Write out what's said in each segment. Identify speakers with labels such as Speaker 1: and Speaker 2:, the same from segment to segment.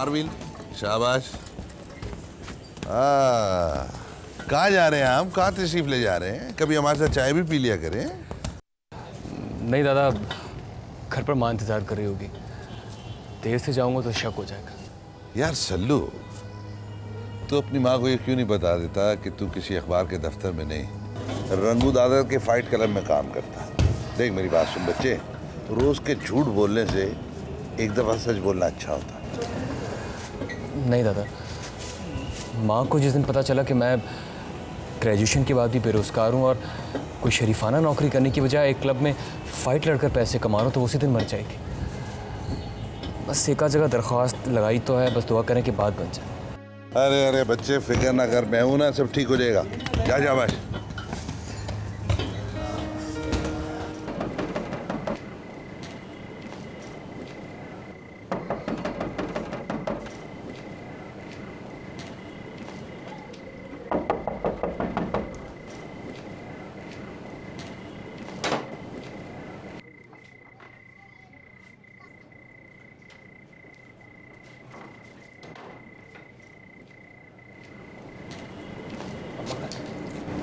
Speaker 1: Marvin, शाबाश। कहाँ जा रहे हैं आप? कहाँ तशरीफ ले जा रहे हैं? कभी हमारे साथ चाय भी पी लिया करें।
Speaker 2: नहीं दादा, घर पर माँ इंतजार कर रही होगी। देर से जाऊंगा तो शक हो जाएगा।
Speaker 1: यार सल्लू, तू अपनी माँ को ये क्यों नहीं बता देता कि तू किसी अखबार के दफ्तर में नहीं, रंगू दादा के फाइट क्लब में काम करता। देख मेरी बात सुन बच्चे, रोज के झूठ बोलने से एक दफा सच बोलना अच्छा होता।
Speaker 2: नहीं दादा, माँ को जिस दिन पता चला कि मैं ग्रेजुएशन के बाद भी बेरोजगार हूँ और कोई शरीफाना नौकरी करने की बजाय एक क्लब में फाइट लड़कर पैसे कमा रहा हूँ तो उसी दिन मर जाएगी। बस एक जगह दरख्वास्त लगाई तो है, बस दुआ करें कि बात बन जाए।
Speaker 1: अरे अरे बच्चे फिक्र ना कर, मैं हूं ना, सब ठीक हो जाएगा। जा शाबाश।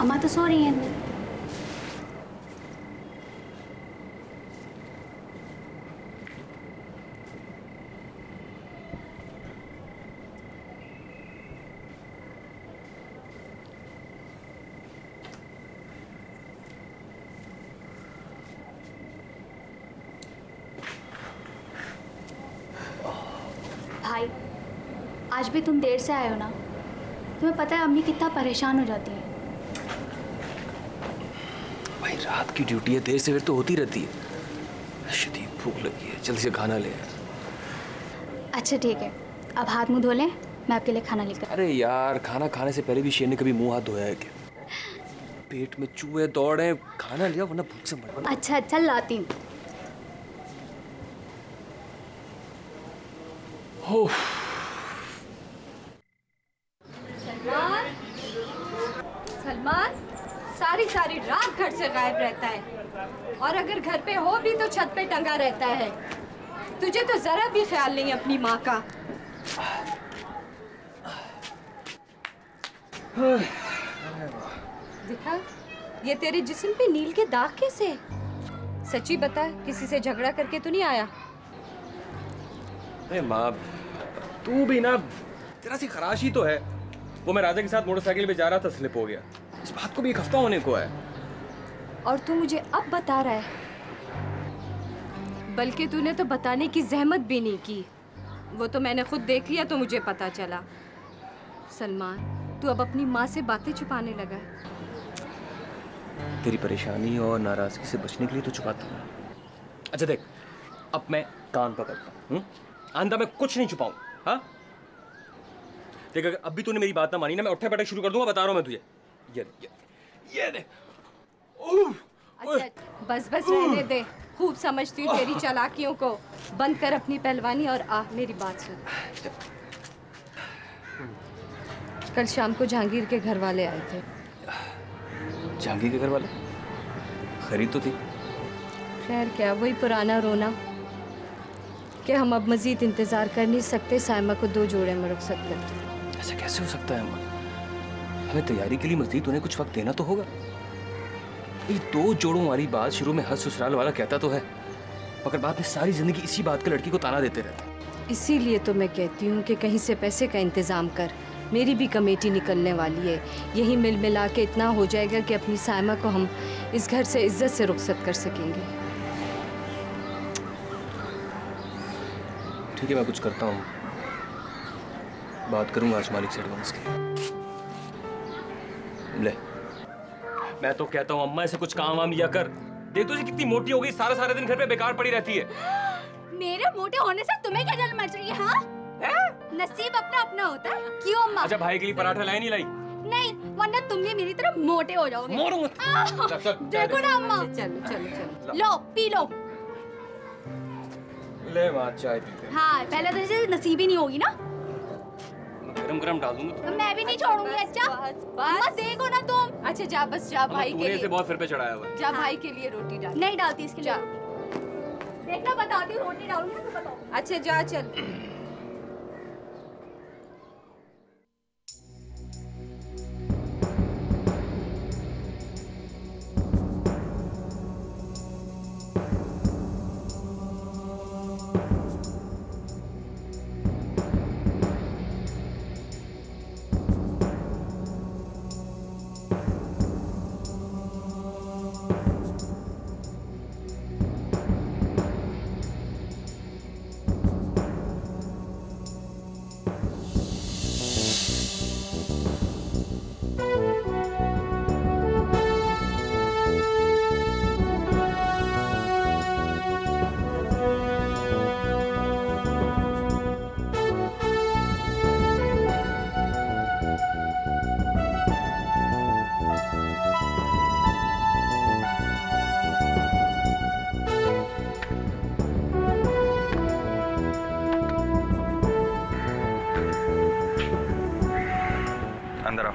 Speaker 3: अम्मा तो सो रही हैं अंदर। भाई, आज भी तुम देर से आए हो ना? तुम्हें पता है अम्मी कितना परेशान हो जाती है।
Speaker 2: भाई रात की ड्यूटी है, देर से फिर तो होती रहती है। शदीद भूख लगी है, जल्दी से खाना ले।
Speaker 3: अच्छा ठीक है, अब हाथ मुंह धो लें, मैं आपके लिए खाना लेकर।
Speaker 2: अरे यार, खाना खाने से पहले भी शेर ने कभी मुंह हाथ धोया है क्या? पेट में चूहे दौड़ रहे, खाना लिया वरना भूख से मर।
Speaker 3: अच्छा अच्छा लाती हूँ।
Speaker 4: सलमान सारी रात घर से गायब रहता है और अगर घर पे हो भी तो छत पे टंगा रहता है। तुझे तो जरा भी ख्याल नहीं अपनी माँ का। दिखा, ये तेरे जिस्म पे नील के दाग कैसे? सच्ची बता, किसी से झगड़ा करके तो नहीं आया?
Speaker 2: अरे माँ, तू भी ना तेरा सी खराश ही तो है। वो मैं राजा के साथ मोटरसाइकिल पे जा रहा था, स्लिप हो गया। इस बात को भी एक हफ्ता होने को है।
Speaker 4: और तू मुझे अब बता रहा है? बल्कि तूने तो बताने की जहमत भी नहीं की। वो तो मैंने खुद देख लिया तो मुझे पता चला। सलमान, तू अब अपनी माँ से बातें छुपाने लगा है।
Speaker 2: तेरी परेशानी और नाराजगी से बचने के लिए तो छुपाता हूँ। अच्छा देख, अब मैं कान पकड़ता हूँ। आंदा मैं कुछ नहीं छुपाऊँ। हाँ देख, अगर अब भी तूने मेरी बात ना मानी ना, मैं उठे बैठे शुरू कर दूंगा, बता रहा हूँ मैं तुझे। ये देख।
Speaker 4: अच्छा, बस रहने दे। खूब समझती हूँ तेरी चालाकियों को। बंद कर अपनी पहलवानी और आ मेरी बात सुन। कल शाम को जहांगीर के घर वाले आए थे।
Speaker 2: जहांगीर के घर वाले? खरीद तो थी।
Speaker 4: खैर क्या, वही पुराना रोना कि हम अब मजीद इंतजार कर नहीं सकते, साइमा को 2 जोड़े में रुखसत कर।
Speaker 2: ऐसा कैसे हो सकता है अम्मा? हमें तैयारी के लिए मजीद उन्हें कुछ वक्त देना तो होगा। ये 2 जोड़ों वाली बात शुरू में हर ससुराल वाला कहता तो है, मगर बाद में सारी जिंदगी इसी बात के लड़की को ताना देते रहते।
Speaker 4: इसीलिए तो मैं कहती हूँ कि कहीं से पैसे का इंतजाम कर। मेरी भी कमेटी निकलने वाली है। यही मिल मिला के इतना हो जाएगा कि अपनी साइमा को हम इस घर से इज्जत से रुखसत कर सकेंगे।
Speaker 2: ठीक है, मैं कुछ करता हूँ, बात करूंगा आज मालिक से एडवांस की। ले, मैं तो कहता हूँ अम्मा ऐसे कुछ काम वाम लिया कर। देख तुझे कितनी मोटी हो गई, सारा दिन घर पे बेकार पड़ी रहती है।
Speaker 3: मेरे मोटे होने से तुम्हें क्या जलन मच रही है? हाँ? नसीब अपना अपना होता है। क्यों अम्मा?
Speaker 2: अच्छा भाई के लिए पराठा लाई नहीं लाई?
Speaker 3: नहीं, वरना तुम भी मेरी तरह मोटे हो जाओगे। देखो ना अम्मा।
Speaker 4: चलो
Speaker 3: लो पी लो।
Speaker 2: ले माँ चाय पीते।
Speaker 3: हाँ, पहले तो जैसे नसीब ही नहीं होगी ना।
Speaker 2: गरम डाल दूंगा
Speaker 3: तो मैं भी नहीं छोड़ूंगी। अच्छा बस देखो ना तुम।
Speaker 4: अच्छा जा, बस जा भाई के लिए।
Speaker 2: बहुत फिर पे चढ़ाया हुआ है।
Speaker 4: जा भाई के लिए रोटी डाल।
Speaker 3: नहीं डालती इसके लिए। देखना बताती हूँ, रोटी डालूंगी तो बताओ।
Speaker 4: अच्छा जा चल।
Speaker 5: अंदर आओ।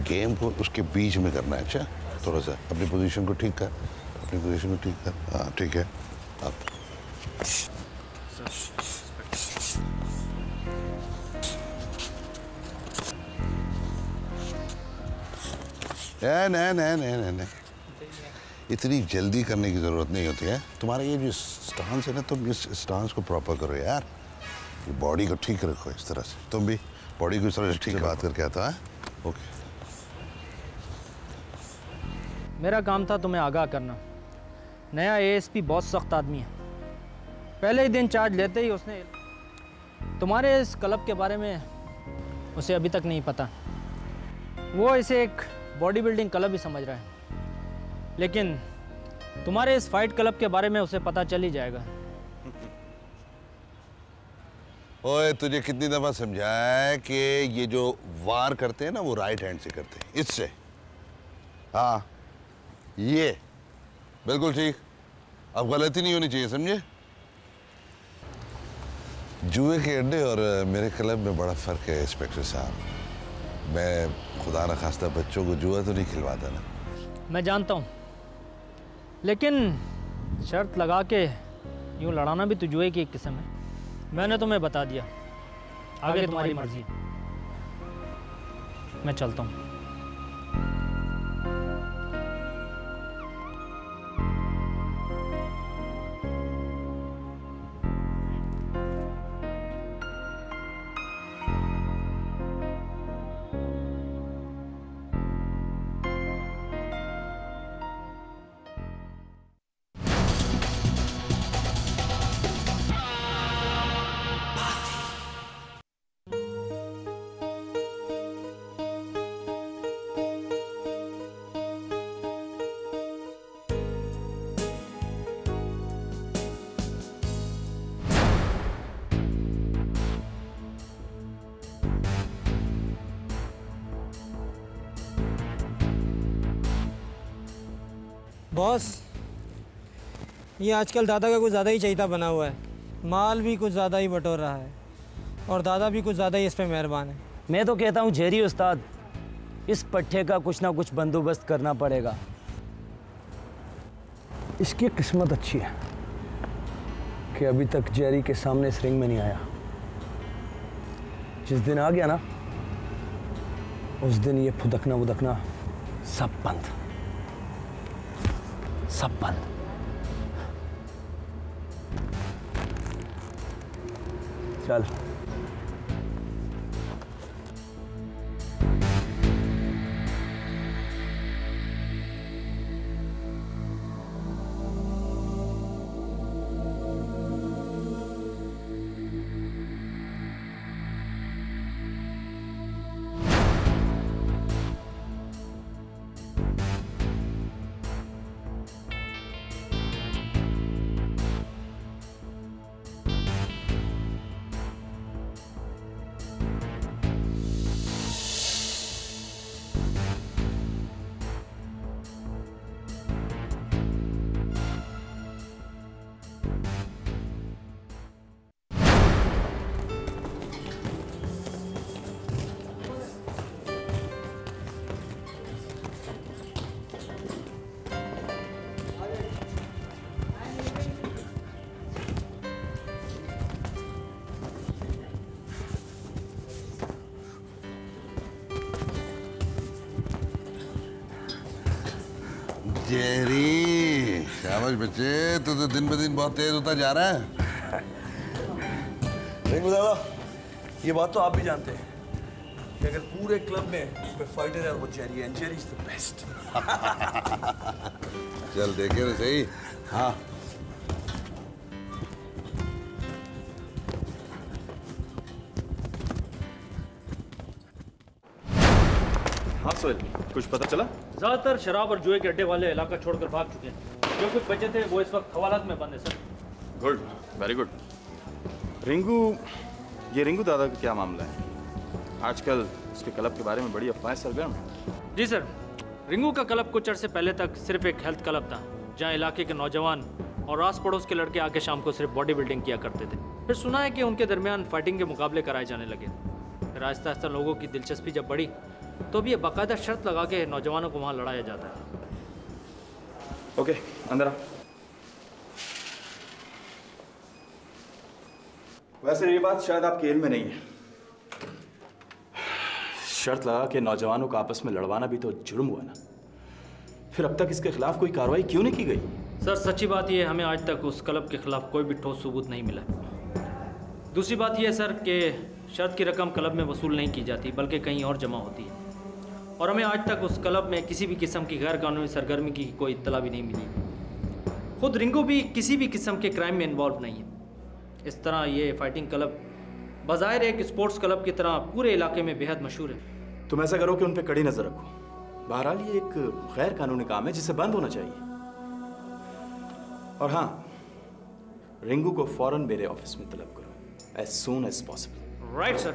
Speaker 1: गेम को उसके बीच में करना है। अच्छा, थोड़ा सा अपनी पोजीशन को ठीक कर, अपनी पोजीशन को ठीक कर। हाँ ठीक है। अब नहीं, इतनी जल्दी करने की जरूरत नहीं होती है। तुम्हारा ये जो स्टांस है ना, तुम इस स्टांस को प्रॉपर करो यार। बॉडी को ठीक रखो इस तरह से। तुम भी बॉडी को इस तरह से ठीक बात करके आता है। ओके।
Speaker 6: मेरा काम था तुम्हें आगाह करना। नया एएसपी बहुत सख्त आदमी है। पहले ही दिन चार्ज लेते ही उसने तुम्हारे इस क्लब के बारे में उसे अभी तक नहीं पता। वो इसे एक बॉडी बिल्डिंग क्लब ही समझ रहा है, लेकिन तुम्हारे इस फाइट क्लब के बारे में उसे पता चल ही जाएगा।
Speaker 1: ओए, तुझे कितनी दफा समझाया है कि ये जो वार करते हैं ना, वो राइट हैंड से करते हैं, इससे। हाँ, ये बिल्कुल ठीक। अब गलती नहीं होनी चाहिए, समझे? जुए के अड्डे और मेरे क्लब में बड़ा फर्क है इंस्पेक्टर साहब। मैं खुदा न खास्ता बच्चों को जुआ तो नहीं खिलवाता ना।
Speaker 6: मैं जानता हूँ, लेकिन शर्त लगा के यूँ लड़ाना भी तो जुए की एक किस्म है। मैंने तुम्हें बता दिया, आगे तुम्हारी मर्जी। मैं चलता हूँ।
Speaker 7: बॉस, ये आजकल दादा का कुछ ज़्यादा ही चहीता बना हुआ है। माल भी कुछ ज़्यादा ही बटोर रहा है और दादा भी कुछ ज़्यादा ही इस पे मेहरबान है।
Speaker 8: मैं तो कहता हूँ जेरी उस्ताद, इस पट्टे का कुछ ना कुछ बंदोबस्त करना पड़ेगा। इसकी किस्मत अच्छी है कि अभी तक जेरी के सामने इस रिंग में नहीं आया। जिस दिन आ गया ना, उस दिन ये फुदकना वुदकना सब बंद, सब बंद। चल।
Speaker 1: जेरी, शाबाश बच्चे, तू तो दिन ब दिन बहुत तेज होता जा रहा है।
Speaker 9: रिंकू दादा, ये बात तो आप भी जानते हैं कि अगर पूरे क्लब में कोई फाइटर है वो जेरी है, जेरी इज द बेस्ट।
Speaker 1: चल देखे ना सही। हाँ
Speaker 5: हाँ सोहेल, कुछ पता चला?
Speaker 6: ज़्यादातर शराब और जुए के अड्डे वाले इलाका छोड़कर भाग चुके हैं। जो कुछ बचे थे वो इस वक्त हवालात में बंद है sir.
Speaker 5: Good, very good. Rinku, ये रिंकू दादा का क्या मामला है? आजकल उसके क्लब के बारे में बड़ी अफवाहें सरगर्म हैं।
Speaker 6: जी सर, रिंगू का क्लब कुछ अर्से पहले तक सिर्फ एक हेल्थ क्लब था, जहां इलाके के नौजवान और आस पड़ोस के लड़के आके शाम को सिर्फ बॉडी बिल्डिंग किया करते थे। फिर सुना है कि उनके दरमियान फाइटिंग के मुकाबले कराए जाने लगे। फिर आहिस्ता आहिस्ता लोगों की दिलचस्पी जब बढ़ी तो अब ये बाकायदा शर्त लगा के नौजवानों को वहाँ लड़ाया जाता है।
Speaker 5: ओके, अंदर आ। वैसे ये बात शायद आपके इल्म में नहीं है। शर्त लगा के नौजवानों को आपस में लड़वाना भी तो जुर्म हुआ ना। फिर अब तक इसके खिलाफ कोई कार्रवाई क्यों नहीं की गई?
Speaker 6: सर सच्ची बात यह है, हमें आज तक उस क्लब के खिलाफ कोई भी ठोस सबूत नहीं मिला। दूसरी बात यह है सर कि शर्त की रकम क्लब में वसूल नहीं की जाती बल्कि कहीं और जमा होती है, और हमें आज तक उस क्लब में किसी भी किस्म की गैर कानूनी सरगर्मी की कोई इत्तला भी नहीं मिली। खुद रिंगू भी किसी भी किस्म के क्राइम में इन्वॉल्व नहीं है। इस तरह ये फाइटिंग क्लब बज़ाहिर एक स्पोर्ट्स क्लब की तरह पूरे इलाके में बेहद मशहूर है।
Speaker 5: तुम ऐसा करो कि उन पर कड़ी नजर रखो। बहरहाल ये एक गैर कानूनी काम है जिसे बंद होना चाहिए। और हाँ, रिंगू को फौरन मेरे ऑफिस में तलब करो, as soon as possible।
Speaker 6: Right sir.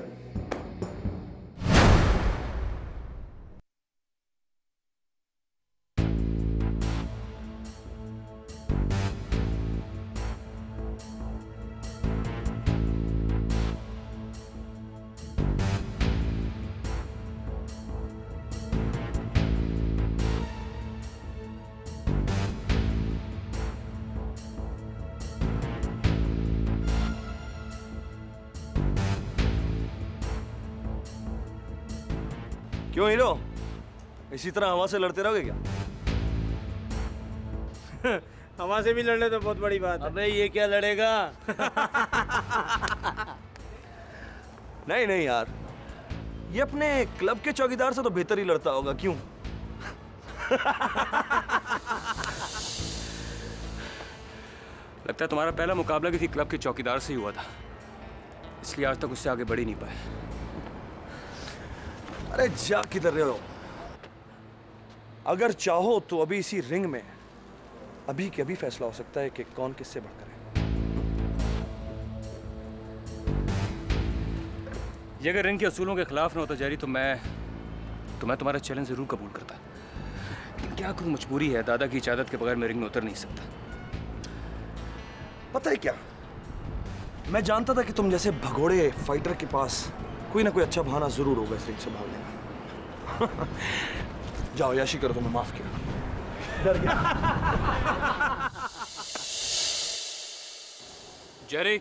Speaker 9: क्यों हीरो, इसी तरह हवा से लड़ते रहोगे क्या?
Speaker 7: हवा से भी लड़ने तो बहुत बड़ी बात है।
Speaker 9: अबे ये क्या लड़ेगा? नहीं नहीं यार, ये अपने क्लब के चौकीदार से तो बेहतर ही लड़ता होगा। क्यों?
Speaker 2: लगता है तुम्हारा पहला मुकाबला किसी क्लब के चौकीदार से ही हुआ था, इसलिए आज तक उससे आगे बढ़ ही नहीं पाए।
Speaker 9: अरे जा किधर रहे हो? अगर चाहो तो अभी इसी रिंग में अभी के अभी फैसला हो सकता है कि कौन किससे बढ़कर है।
Speaker 2: ये अगर रिंग के असूलों के खिलाफ ना होता जेरी तो मैं तुम्हारा चैलेंज जरूर कबूल करता। लेकिन क्या करूं, मजबूरी है। दादा की इजाजत के बगैर मैं रिंग में उतर नहीं सकता।
Speaker 9: पता है क्या, मैं जानता था कि तुम जैसे भगोड़े फाइटर के पास कोई ना कोई अच्छा बहाना जरूर होगा इस रिंग से भागने का। जाओ याशी करो, तुम्हें माफ किया। डर गया।
Speaker 2: जेरी,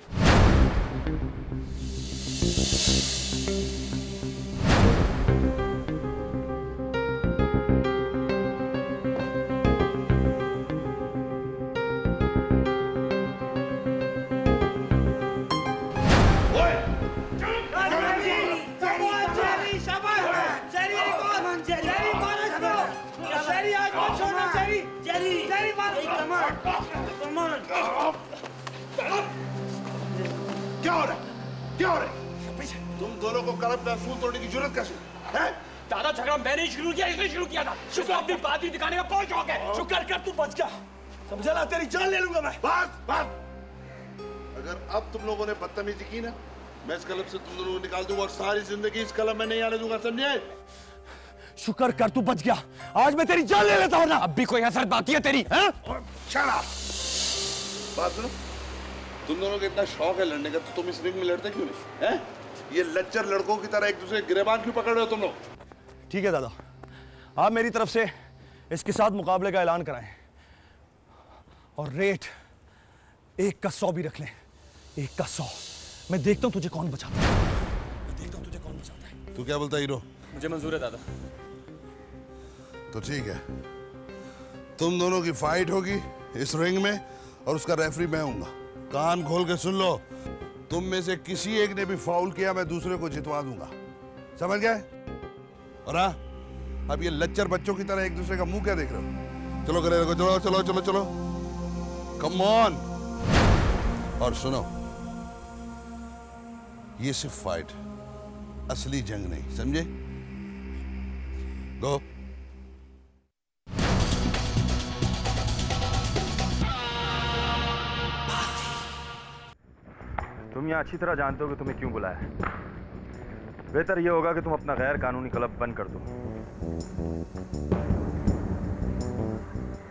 Speaker 1: क्या हो रहा है? क्या हो रहा है? तुम दोनों को क्लब का असूल तोड़ने की जरूरत कैसे है?
Speaker 10: दादा झगड़ा मैंने ही शुरू किया, इसने शुरू किया था। शुक्र अपनी बात ही दिखाने का बहुत शौक है।
Speaker 9: शुक्र कर तू बच गया, समझा ना? तेरी जान ले लूंगा मैं।
Speaker 1: बस अगर अब तुम लोगों ने बदतमीजी की ना, मैं इस क्लब से तुम दोनों को निकाल दूंगा और सारी जिंदगी इस क्लब में नहीं आने दूंगा, समझे?
Speaker 9: शुक्र कर तू बच गया, आज मैं तेरी जान ले लेता हूं ना।
Speaker 2: अब भी कोई असर बाकी है तेरी?
Speaker 1: बात सुनो, तुम दोनों को इतना शौक है लड़ने का तो तुम इस रिंग में लड़ते क्यों नहीं? हैं? ये लच्चर लड़कों की तरह एक दूसरे के गिरेबान क्यों पकड़ रहे हो तुम लोग?
Speaker 9: ठीक है दादा, आप मेरी तरफ से इसके साथ मुकाबले का ऐलान कराएं और रेट 1 का 100 भी रख लें। 1 का 100। मैं देखता हूं तुझे कौन बचाता है। मैं देखता हूं तुझे कौन बचाता है।
Speaker 1: तू क्या बोलता हीरो?
Speaker 2: मुझे मंजूर है दादा।
Speaker 1: तो ठीक है, तुम दोनों की फाइट होगी इस रिंग में और उसका रेफरी मैं हूंगा। कान खोल के सुन लो, तुम में से किसी एक ने भी फाउल किया मैं दूसरे को जितवा दूंगा, समझ गए? और हाँ, अब ये लच्चर बच्चों की तरह एक दूसरे का मुंह क्या देख रहे हो? चलो करे रखो, चलो चलो चलो चलो, कम ऑन। और सुनो, ये सिर्फ फाइट, असली जंग नहीं, समझे? गो।
Speaker 5: तुम यहाँ अच्छी तरह जानते हो कि तुम्हें क्यों बुलाया है। बेहतर यह होगा कि तुम अपना गैर कानूनी क्लब बंद कर दो।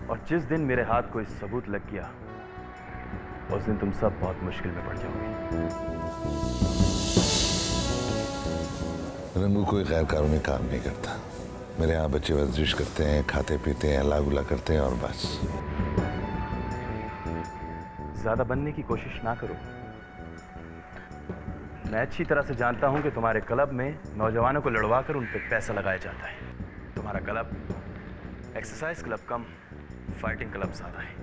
Speaker 5: और जिस दिन मेरे हाथ कोई सबूत लग गया उस दिन तुम सब बहुत मुश्किल में पड़ जाओगे।
Speaker 1: रंगू कोई गैर कानूनी काम नहीं करता। मेरे यहाँ बच्चे वर्जिश करते हैं, खाते पीते हैं, अल्लाह गुला करते हैं और बस।
Speaker 5: ज्यादा बनने की कोशिश ना करो। मैं अच्छी तरह से जानता हूं कि तुम्हारे क्लब में नौजवानों को लड़वा कर उन पर पैसा लगाया जाता है। तुम्हारा क्लब एक्सरसाइज क्लब कम फाइटिंग क्लब ज्यादा है।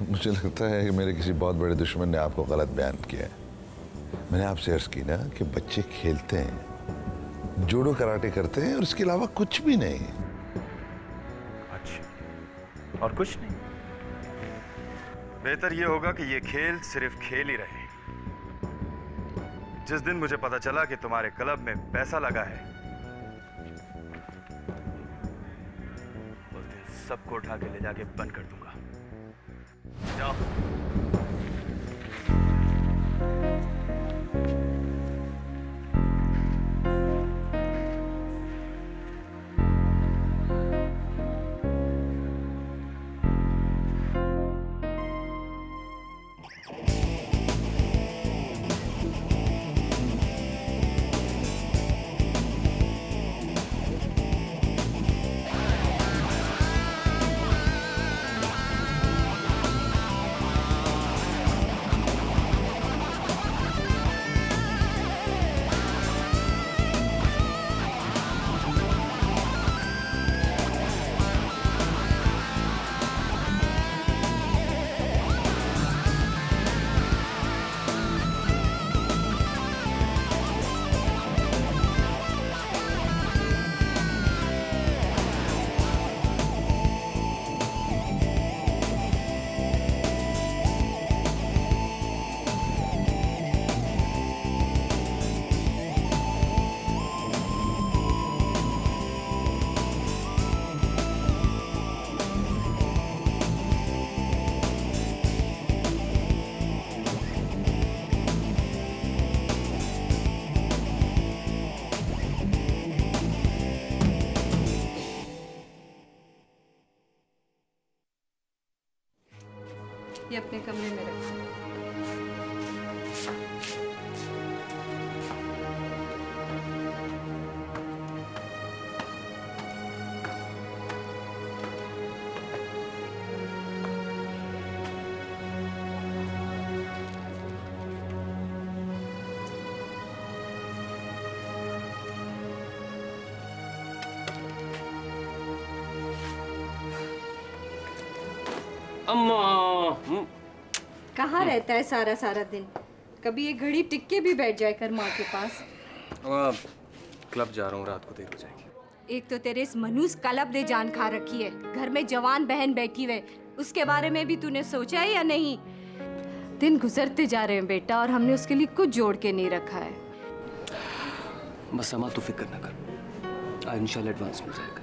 Speaker 1: मुझे लगता है कि मेरे किसी बहुत बड़े दुश्मन ने आपको गलत बयान किया है। मैंने आपसे अर्ज की ना कि बच्चे खेलते हैं, जूडो कराटे करते हैं और इसके अलावा कुछ भी नहीं।
Speaker 5: अच्छा, और कुछ नहीं? बेहतर यह होगा कि ये खेल सिर्फ खेल ही रहे। जिस दिन मुझे पता चला कि तुम्हारे क्लब में पैसा लगा है उस दिन सबको उठा के ले जाके बंद कर दूंगा। जाओ।
Speaker 4: ये अपने कमरे में रखो।
Speaker 2: अम्मा
Speaker 4: कहाँ रहता है सारा सारा दिन? कभी एक घड़ी टिक के भी बैठ जाए कर माँ के पास।
Speaker 2: क्लब जा रहा हूँ, रात को देर हो जाएगी।
Speaker 4: एक तो तेरे इस मनूस क्लब ने जान खा रखी है। घर में जवान बहन बैठी हुए, उसके बारे में भी तूने सोचा है या नहीं? दिन गुजरते जा रहे हैं बेटा और हमने उसके लिए कुछ जोड़ के नहीं रखा है।
Speaker 2: बस अम्मा तू फिक्र ना कर, आज इंशाल्लाह एडवांस मिल जाएगा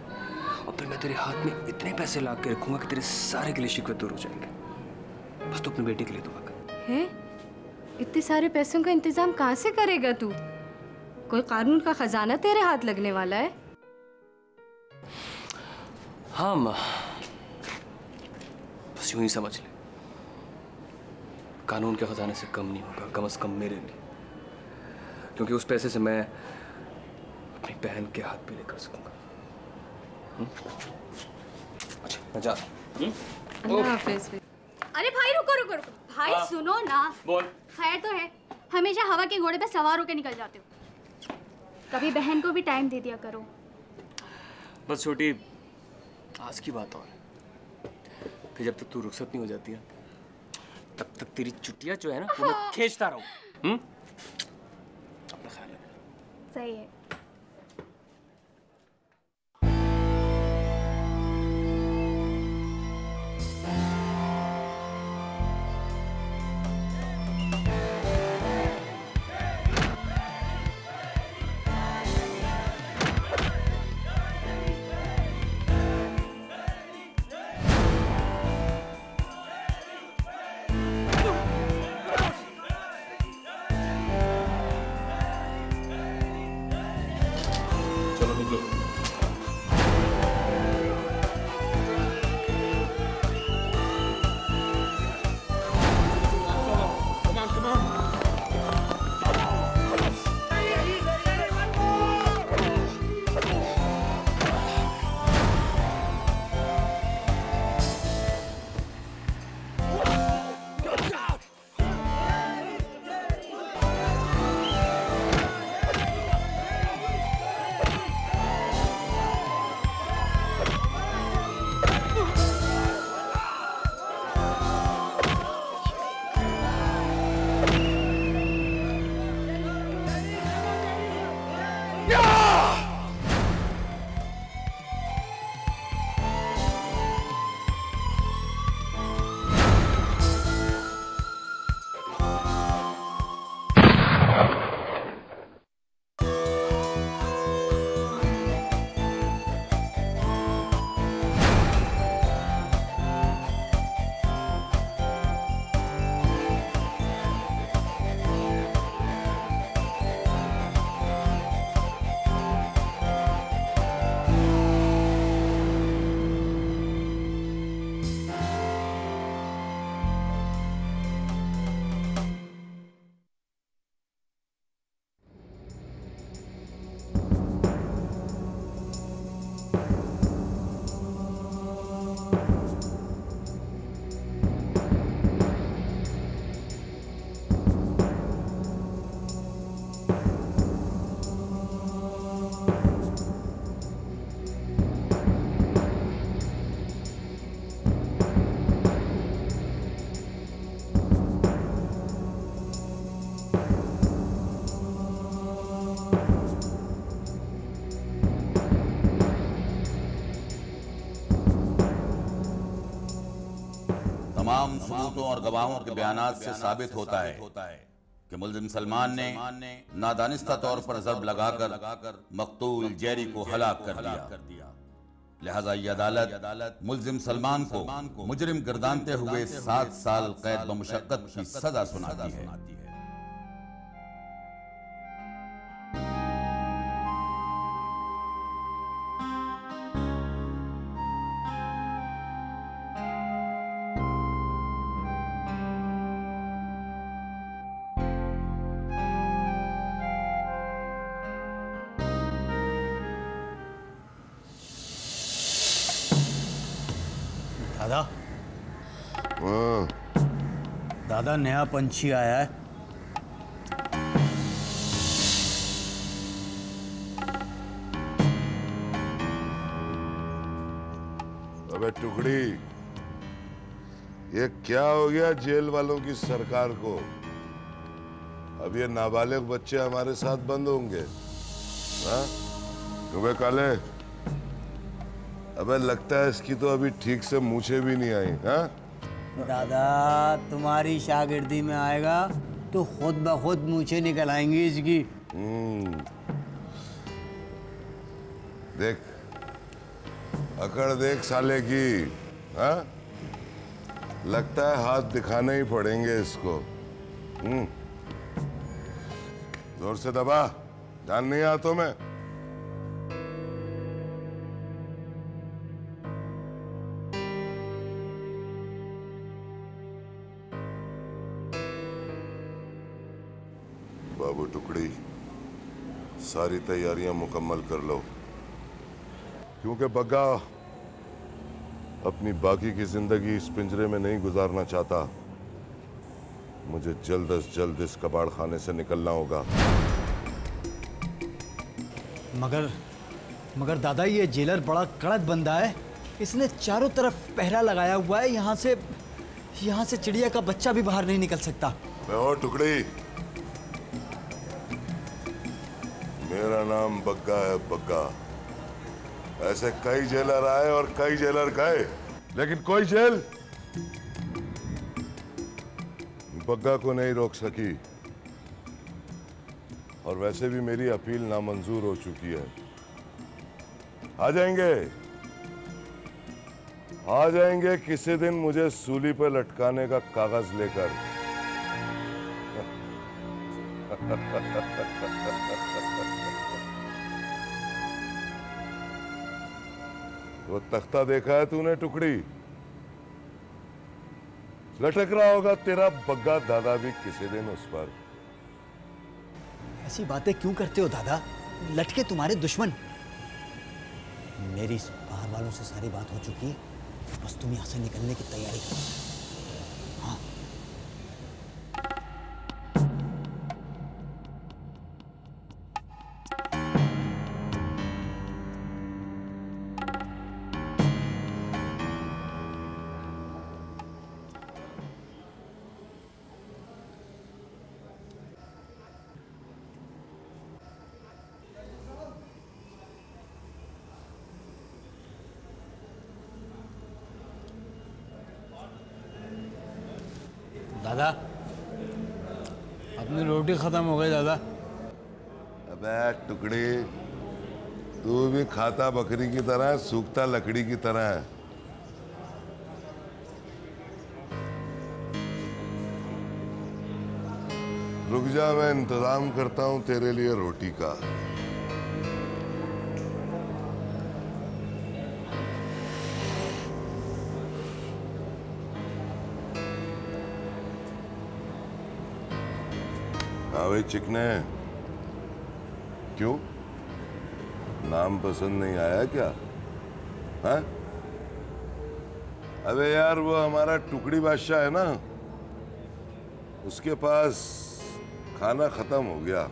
Speaker 2: और फिर मैं तेरे हाथ में इतने पैसे ला के रखूंगा कि तेरे सारे गिले शिकवे दूर हो जाएंगे। बस तू अपने बेटे के लिए दुआ कर।
Speaker 4: है? इतने सारे पैसों का इंतजाम कहाँ से करेगा तू? कोई कानून का खजाना तेरे हाथ लगने वाला है?
Speaker 2: हाँ माँ, बस यूं ही समझ ले, कानून के खजाने से कम नहीं होगा, कम से कम मेरे लिए, क्योंकि उस पैसे से मैं अपनी बहन के हाथ पे लेकर सकूंगा। अच्छा मैं जा रहा हूँ।
Speaker 4: अल्लाह हाफिज़।
Speaker 3: अरे भाई रुको रुको रुको भाई, सुनो ना।
Speaker 2: बोल।
Speaker 3: खैर तो है, हमेशा हवा के घोड़े पे सवार होकर निकल जाते हो। कभी बहन को भी टाइम दे दिया करो।
Speaker 2: बस छोटी, आज की बात और फिर जब तक तू रुखसत नहीं हो जाती है तब तक तेरी चुटिया जो है ना वो मैं खींचता रहूं। अपना ख्याल रख।
Speaker 3: सही है।
Speaker 11: तमाम सबूतों और गवाहों के बयानात से साबित होता है कि मुल्जिम सलमान ने नादानिस्ता तौर पर ज़र्ब लगाकर मकतूल जेरी को हलाक कर दिया। लिहाजा ये अदालत मुल्जिम सलमान को मुजरिम गर्दानते हुए 7 साल कैद बमुशक्कत की सजा सुनाती है।
Speaker 12: दादा दादा नया पंछी आया है।
Speaker 1: अबे टुकड़ी, ये क्या हो गया जेल वालों की सरकार को? अब ये नाबालिग बच्चे हमारे साथ बंद होंगे? हाँ? तुम्हें काले, अबे लगता है इसकी तो अभी ठीक से मूछें भी नहीं आई। हाँ?
Speaker 12: दादा तुम्हारी शागिर्दी में आएगा तो खुद ब खुद मूछें निकल आएंगी इसकी।
Speaker 1: देख, अकड़ देख साले की। हाँ? लगता है हाथ दिखाने ही पड़ेंगे इसको। जोर से दबा, ध्यान नहीं हाथों में। बाबू टुकड़ी, सारी तैयारियां मुकम्मल कर लो, क्योंकि बग्गा अपनी बाकी की जिंदगी इस पिंजरे में नहीं गुजारना चाहता। मुझे जल्द अज जल्द इस कबाड़ खाने से निकलना होगा।
Speaker 12: मगर दादा, ये जेलर बड़ा कड़क बंदा है। इसने चारों तरफ पहरा लगाया हुआ है। यहाँ से चिड़िया का बच्चा भी बाहर नहीं निकल सकता।
Speaker 1: मैं टुकड़ी, मेरा नाम बग्गा है, बग्गा। ऐसे कई जेलर आए और कई जेलर गए, लेकिन कोई जेल बग्गा को नहीं रोक सकी। और वैसे भी मेरी अपील नामंजूर हो चुकी है। आ जाएंगे किसी दिन मुझे सूली पर लटकाने का कागज लेकर। वो तख्ता देखा है तूने टुकड़ी? लटक रहा होगा तेरा बग्गा दादा भी किसी दिन उस पर।
Speaker 12: ऐसी बातें क्यों करते हो दादा? लटके तुम्हारे दुश्मन। मेरी इस बाहर वालों से सारी बात हो चुकी है, बस तुम यहां से निकलने की तैयारी करो। हाँ। दादा, अपनी रोटी खत्म हो गई दादा।
Speaker 1: अबे टुकड़ी, तू भी खाता बकरी की तरह, सूखता लकड़ी की तरह है। रुक जा, मैं इंतजाम करता हूं तेरे लिए रोटी का। हाँ भाई चिकने, क्यों नाम पसंद नहीं आया क्या? हाँ? अबे यार, वो हमारा टुकड़ी बादशाह है ना, उसके पास खाना खत्म हो गया।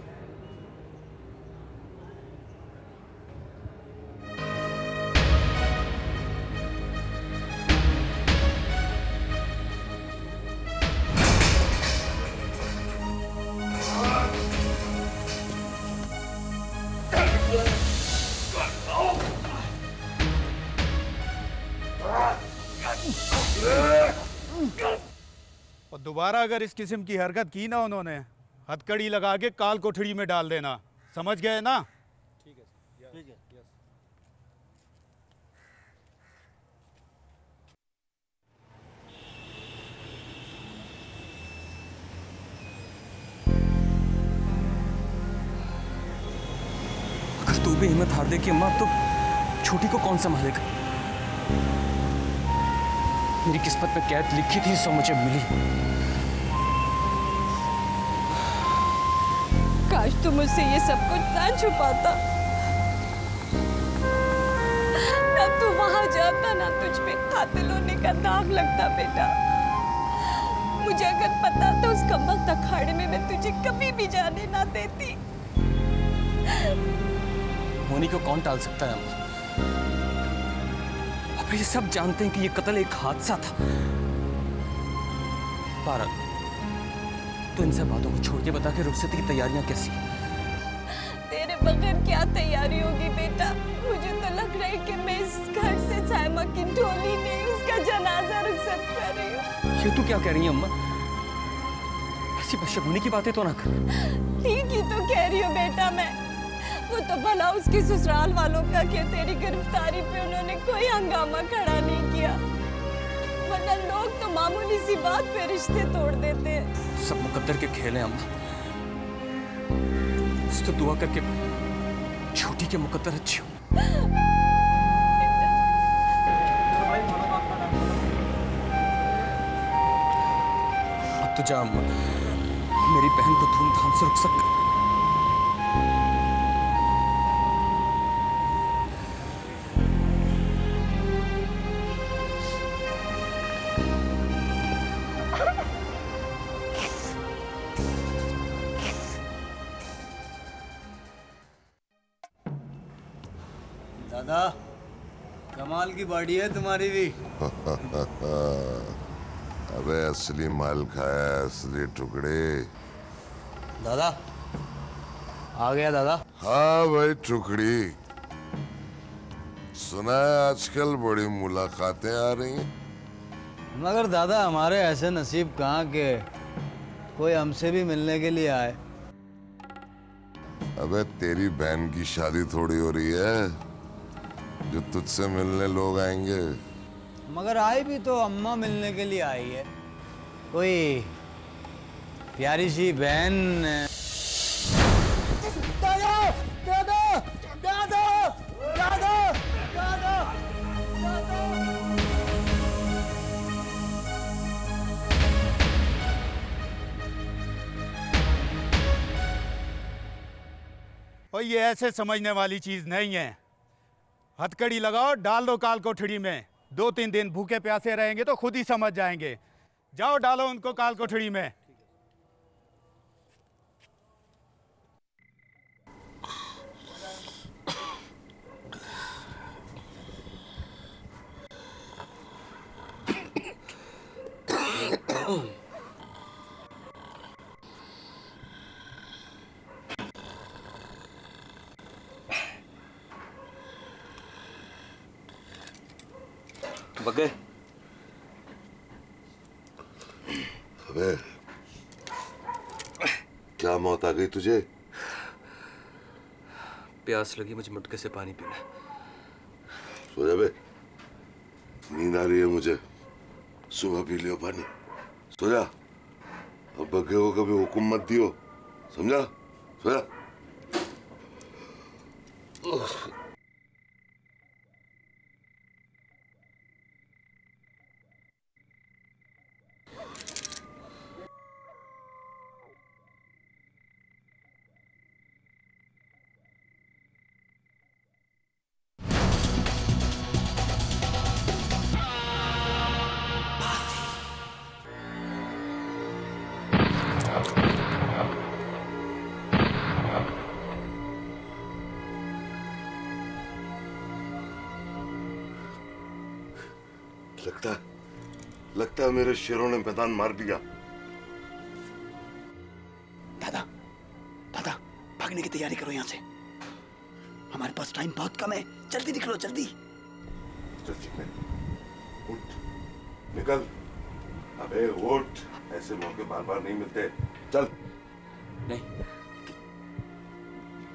Speaker 13: और दोबारा अगर इस किस्म की हरकत की ना उन्होंने, हथकड़ी लगा के काल कोठड़ी में डाल देना, समझ गए ना?
Speaker 7: ठीक है, ठीक है।
Speaker 2: अगर तू भी हिम्मत हार दे कि अम्मा तो छोटी को कौन संभालेगा? मेरी किस्मत में कैद लिखी थी, सो मुझे मिली।
Speaker 4: काश तू मुझसे ये सब कुछ ना छुपाता, ना तू वहां जाता, ना तुझ पे कातिल होने का दाग लगता। बेटा, मुझे अगर पता तो उस कमबख्त अखाड़े में मैं तुझे कभी भी जाने ना देती।
Speaker 2: मोनी को कौन टाल सकता है अम्मा? अब ये सब जानते हैं कि ये कत्ल एक हादसा था। पारा, तो इन सब बातों को छोड़ के बता के रुखसती की तैयारियां कैसी?
Speaker 4: तेरे बगैर क्या तैयारी होगी बेटा? मुझे तो लग रहा है कि मैं इस घर से साइमा की डोली नहीं, उसका जनाजा रुखसत कर रही हूँ।
Speaker 2: ये तू क्या कह रही है अम्मा? ऐसी बदशगुनी की बातें तो ना कर।
Speaker 4: ठीक ही तो कह रही हूँ बेटा मैं। वो तो भला उसके ससुराल वालों का कि तेरी गिरफ्तारी पे उन्होंने कोई हंगामा खड़ा नहीं किया, वरना लोग तो मामूली सी बात पे रिश्ते तोड़ देते हैं।
Speaker 2: सब मुकद्दर के खेल हैं अम्मा। बस तो दुआ करके छोटी के मुकद्दर अच्छी हो। अब तो जा अम्मा, मेरी बहन को धूमधाम से रुखसत कर।
Speaker 8: दादा, कमाल की बॉडी है तुम्हारी भी।
Speaker 1: अबे असली माल खाया, असली टुकड़े।
Speaker 8: दादा आ गया दादा।
Speaker 1: हाँ भाई टुकड़ी, सुना है आजकल बड़ी मुलाकातें आ रही हैं।
Speaker 8: मगर दादा हमारे ऐसे नसीब कहाँ के कोई हमसे भी मिलने के लिए आए।
Speaker 1: अबे तेरी बहन की शादी थोड़ी हो रही है जो तुझसे मिलने लोग आएंगे।
Speaker 8: मगर आई भी तो अम्मा मिलने के लिए आई है, कोई प्यारी सी बहन।
Speaker 7: दादा, दादा, दादा, दादा, दादा, दादा।
Speaker 13: और ये ऐसे समझने वाली चीज नहीं है। हथकड़ी लगाओ, डाल दो काल कोठड़ी में। 2-3 दिन भूखे प्यासे रहेंगे तो खुद ही समझ जाएंगे। जाओ डालो उनको काल कोठड़ी में।
Speaker 2: बगे,
Speaker 1: अबे क्या मौत आ गई तुझे?
Speaker 2: प्यास लगी, मुझे मटके से पानी पीना।
Speaker 1: सो जा बे, नींद आ रही है मुझे। सुबह पी लियो पानी, सो जा। अब बगे को कभी हुक्म मत दियो, समझा? सो जा। लगता है मेरे शेरों ने मैदान मार दिया।
Speaker 12: दादा, दादा, भागने की तैयारी करो यहाँ से। हमारे पास टाइम बहुत कम है, जल्दी निकलो, जल्दी।
Speaker 1: जल्दी में उठ, निकल। अबे उठ, ऐसे मौके बार बार नहीं मिलते। चल।
Speaker 2: नहीं,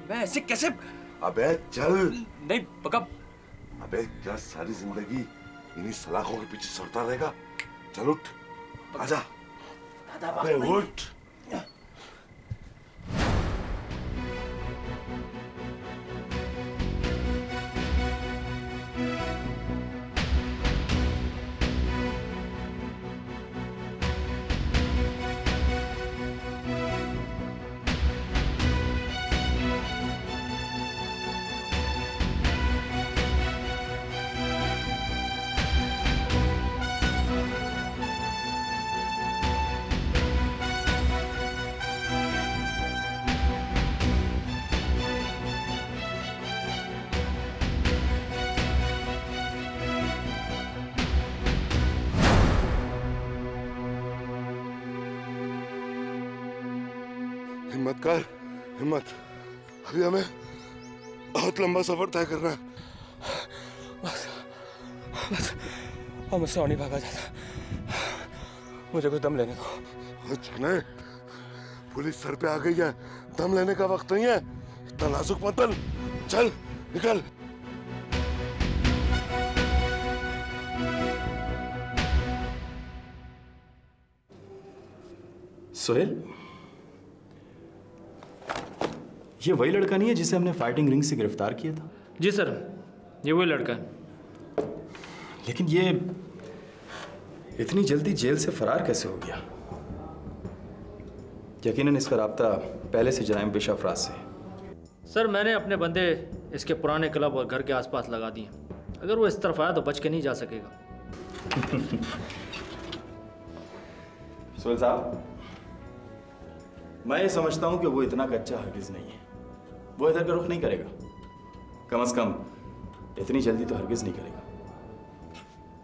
Speaker 2: मैं ऐसे कैसे?
Speaker 1: अबे चल।
Speaker 2: नहीं पक्का।
Speaker 1: अबे क्या सारी जिंदगी इन्हीं सलाखों के पीछे सड़ता रहेगा? चल उठ, आजा। अबे उठ। हिम्मत कर, हिम्मत। अभी हमें बहुत लंबा सफर तय करना है।
Speaker 2: बस अब मुझसे और नहीं भागा जाता। मुझे कुछ दम लेने दो।
Speaker 1: अच्छा नहीं, पुलिस सर पे आ गई है, दम लेने का वक्त नहीं है। इतना नाजुक मत बन। चल निकल।
Speaker 5: सोहेल, ये वही लड़का नहीं है जिसे हमने फाइटिंग रिंग से गिरफ्तार किया था?
Speaker 6: जी सर, ये वही लड़का है।
Speaker 5: लेकिन ये इतनी जल्दी जेल से फरार कैसे हो गया? यकीनन इसका राब्ता पहले से जराइम पेशा अफराद से है।
Speaker 6: सर, मैंने अपने बंदे इसके पुराने क्लब और घर के आसपास लगा दिए। अगर वो इस तरफ आया तो बच के नहीं जा सकेगा।
Speaker 5: सोहेल साहब, मैं ये समझता हूं कि वो इतना कच्चा हरगिज नहीं है। वो इधर का रुख नहीं करेगा, कम से कम इतनी जल्दी तो हरगिज नहीं करेगा।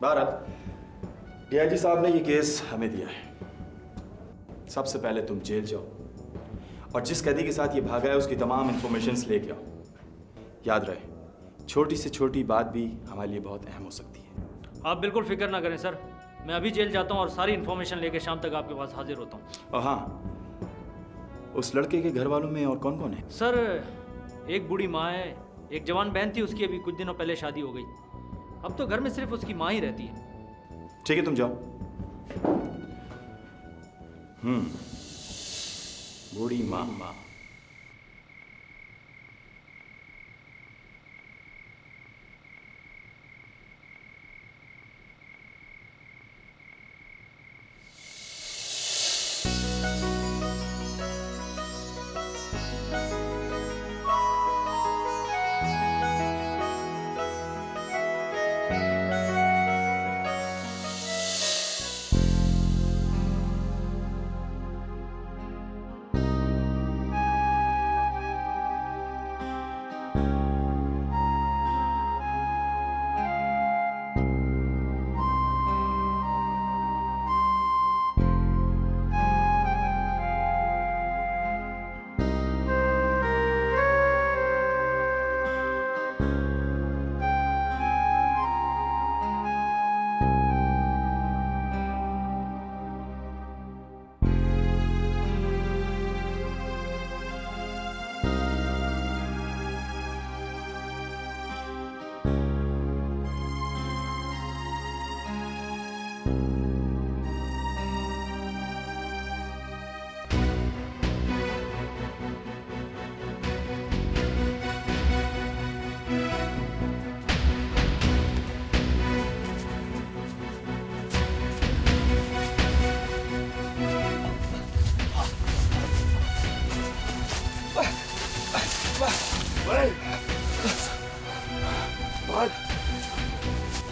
Speaker 5: बहरहाल डीआईजी साहब ने ये केस हमें दिया है। सबसे पहले तुम जेल जाओ और जिस कैदी के साथ ये भागा है उसकी तमाम इंफॉर्मेशंस लेके आओ। याद रहे, छोटी से छोटी बात भी हमारे लिए बहुत अहम हो सकती है।
Speaker 6: आप बिल्कुल फिक्र ना करें सर, मैं अभी जेल जाता हूँ और सारी इन्फॉर्मेशन लेके शाम तक आपके पास हाजिर होता हूँ।
Speaker 5: और हाँ, उस लड़के के घर वालों में और कौन कौन है?
Speaker 6: सर, एक बूढ़ी माँ है, एक जवान बहन थी, उसकी अभी कुछ दिनों पहले शादी हो गई। अब तो घर में सिर्फ उसकी माँ ही रहती है।
Speaker 5: ठीक है, तुम जाओ। बूढ़ी माँ।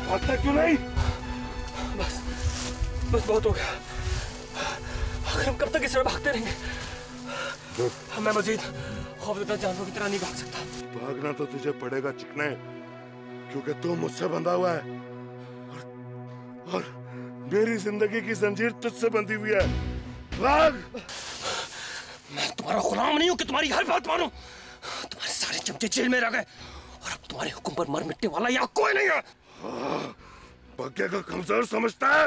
Speaker 1: भागता क्यों नहीं?
Speaker 2: बस बहुत हो गया। आखिर हम कब तक इस तरह भागते रहेंगे? मैं मजीद खौफजदा जानवरों की तरह नहीं भाग सकता।
Speaker 1: भागना तो तुझे पड़ेगा चिकने, क्योंकि तू मुझसे बंधा हुआ है और मेरी जिंदगी की जंजीर तुझसे बंधी हुई है। भाग!
Speaker 2: मैं तुम्हारा गुलाम नहीं हूं कि तुम्हारी हर बात मानूं। तुम्हारे सारे चमचे जेल में रह गए और अब तुम्हारे हुक्म पर मर मिटने वाला यहाँ कोई नहीं है।
Speaker 1: भाग्य का कमजोर समझता है।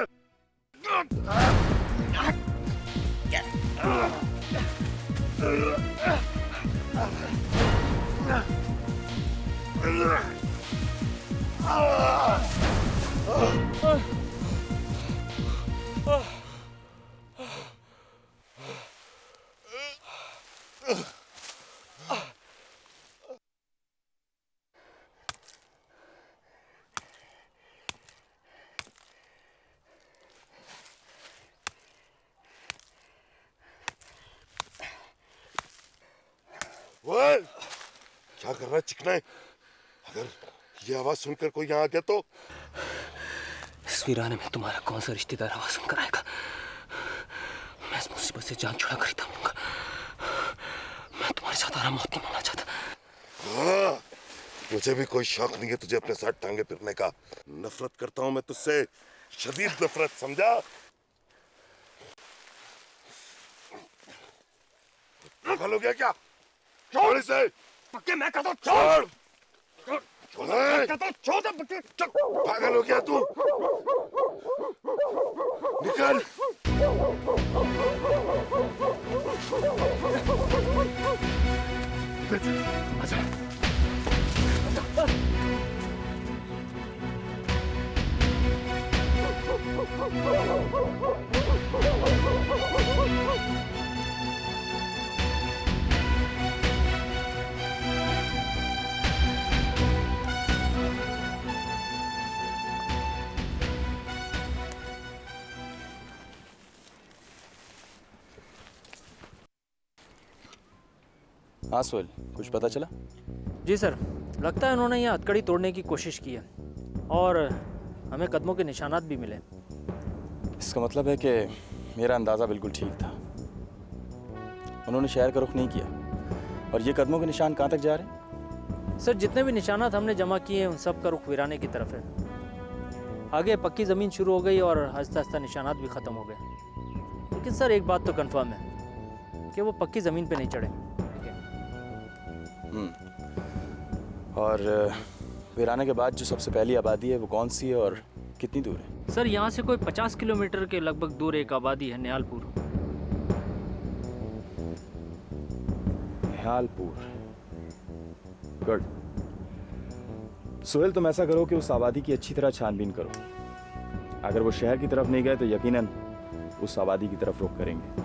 Speaker 14: क्या कर रहा है चिकना? अगर ये आवाज सुनकर कोई यहाँ आ गया तो?
Speaker 2: इस वीराने में तुम्हारा कौन सा रिश्तेदार आवाज सुनकर आएगा? मैं इस मुसीबत से जान छुड़ा कर ही लूंगा। मैं तुम्हारे साथ आराम मौत नहीं मांगना चाहता।
Speaker 14: हाँ, मुझे भी कोई शौक नहीं है तुझे अपने साथ टांगे फिरने का। नफरत करता हूँ मैं तुझसे, शदीद नफरत, समझा? पागल हो गया क्या? छोड़ इसे।
Speaker 10: पक्के मैं कहता हूँ
Speaker 14: छोड़।
Speaker 10: छोड़।
Speaker 14: पागल हो गया तू? निकल।
Speaker 10: आजा।
Speaker 5: हाँ सोहेल, कुछ पता चला?
Speaker 6: जी सर, लगता है उन्होंने यहाँ हथकड़ी तोड़ने की कोशिश की है और हमें कदमों के निशानात भी मिले।
Speaker 5: इसका मतलब है कि मेरा अंदाज़ा बिल्कुल ठीक था। उन्होंने शहर का रुख नहीं किया। और ये कदमों के निशान कहाँ तक जा रहे हैं?
Speaker 6: सर, जितने भी निशानात हमने जमा किए हैं उन सब का रुख वीराने की तरफ है। आगे पक्की ज़मीन शुरू हो गई और आहिस्ता आहिस्ता निशानात भी ख़त्म हो गए। लेकिन सर एक बात तो कंफर्म है कि वो पक्की ज़मीन पे नहीं चढ़े।
Speaker 5: और वीराने के बाद जो सबसे पहली आबादी है वो कौन सी है और कितनी दूर है?
Speaker 6: सर यहाँ से कोई 50 किलोमीटर के लगभग दूर एक आबादी है, निहालपुर।
Speaker 5: निहालपुर, गुड। सोहेल, तुम ऐसा करो कि उस आबादी की अच्छी तरह छानबीन करो। अगर वो शहर की तरफ नहीं गए तो यकीनन उस आबादी की तरफ रुख करेंगे।